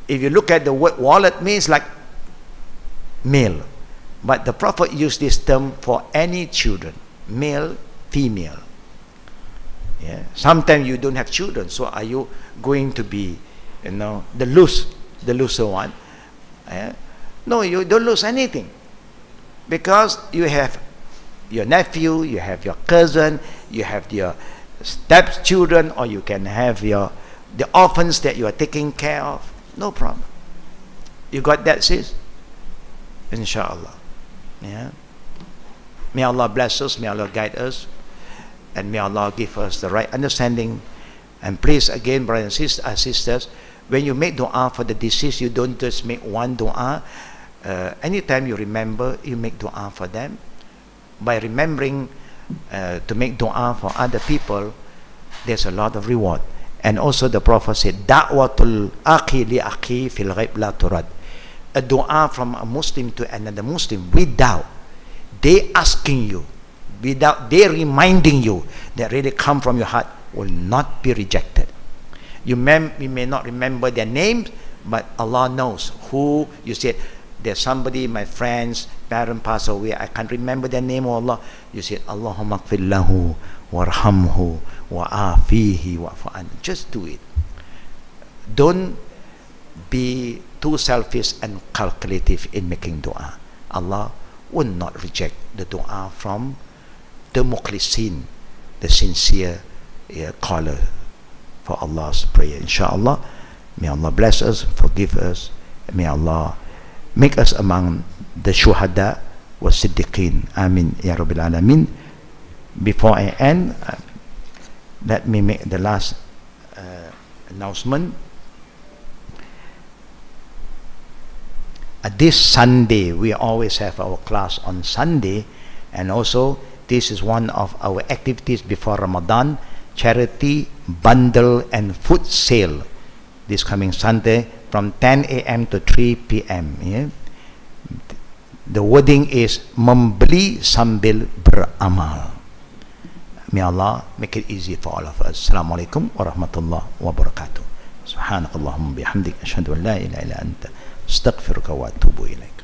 If you look at the word walad, means like male. But the Prophet used this term for any children, male, female. Yeah. Sometimes you don't have children, so are you going to be, you know, the looser one? Yeah. No, you don't lose anything, because you have your nephew, you have your cousin, you have your stepchildren, or you can have the orphans that you are taking care of. No problem. You got that, sis? Inshallah. Yeah. May Allah bless us, may Allah guide us, and may Allah give us the right understanding. And please, again, brothers and sisters, when you make dua for the deceased, you don't just make one dua. Anytime you remember, you make dua for them. By remembering to make dua for other people, there's a lot of reward. And also the Prophet said, Da'watul akhi li akhi fil ghaib la turad. A dua from a Muslim to another Muslim without they asking you, without they reminding you, that really come from your heart, will not be rejected. You may not remember their names, but Allah knows who. You said, there's somebody, my friend's parent passed away, I can't remember their name, oh Allah. You said, Allahumma gfir lahu warhamhu wa'afihi wa'fa'an. Just do it. Don't be too selfish and calculative in making dua. Allah will not reject the dua from the mukhlisin, the sincere caller for Allah's prayer. Inshallah, may Allah bless us, forgive us, may Allah make us among the shuhada wa siddiqeen. Amin ya rabbil alamin. Before I end, let me make the last announcement. This Sunday, we always have our class on Sunday, and also this is one of our activities before Ramadan, charity bundle and food sale, this coming Sunday from 10 a.m. to 3 p.m. Yeah? The wording is membeli sambil beramal. May Allah make it easy for all of us. Assalamualaikum warahmatullahi wabarakatuh. Subhanakallahumma bihamdik, asyhadu an la ilaha illa anta, astaghfiruka wa atubu ilaik.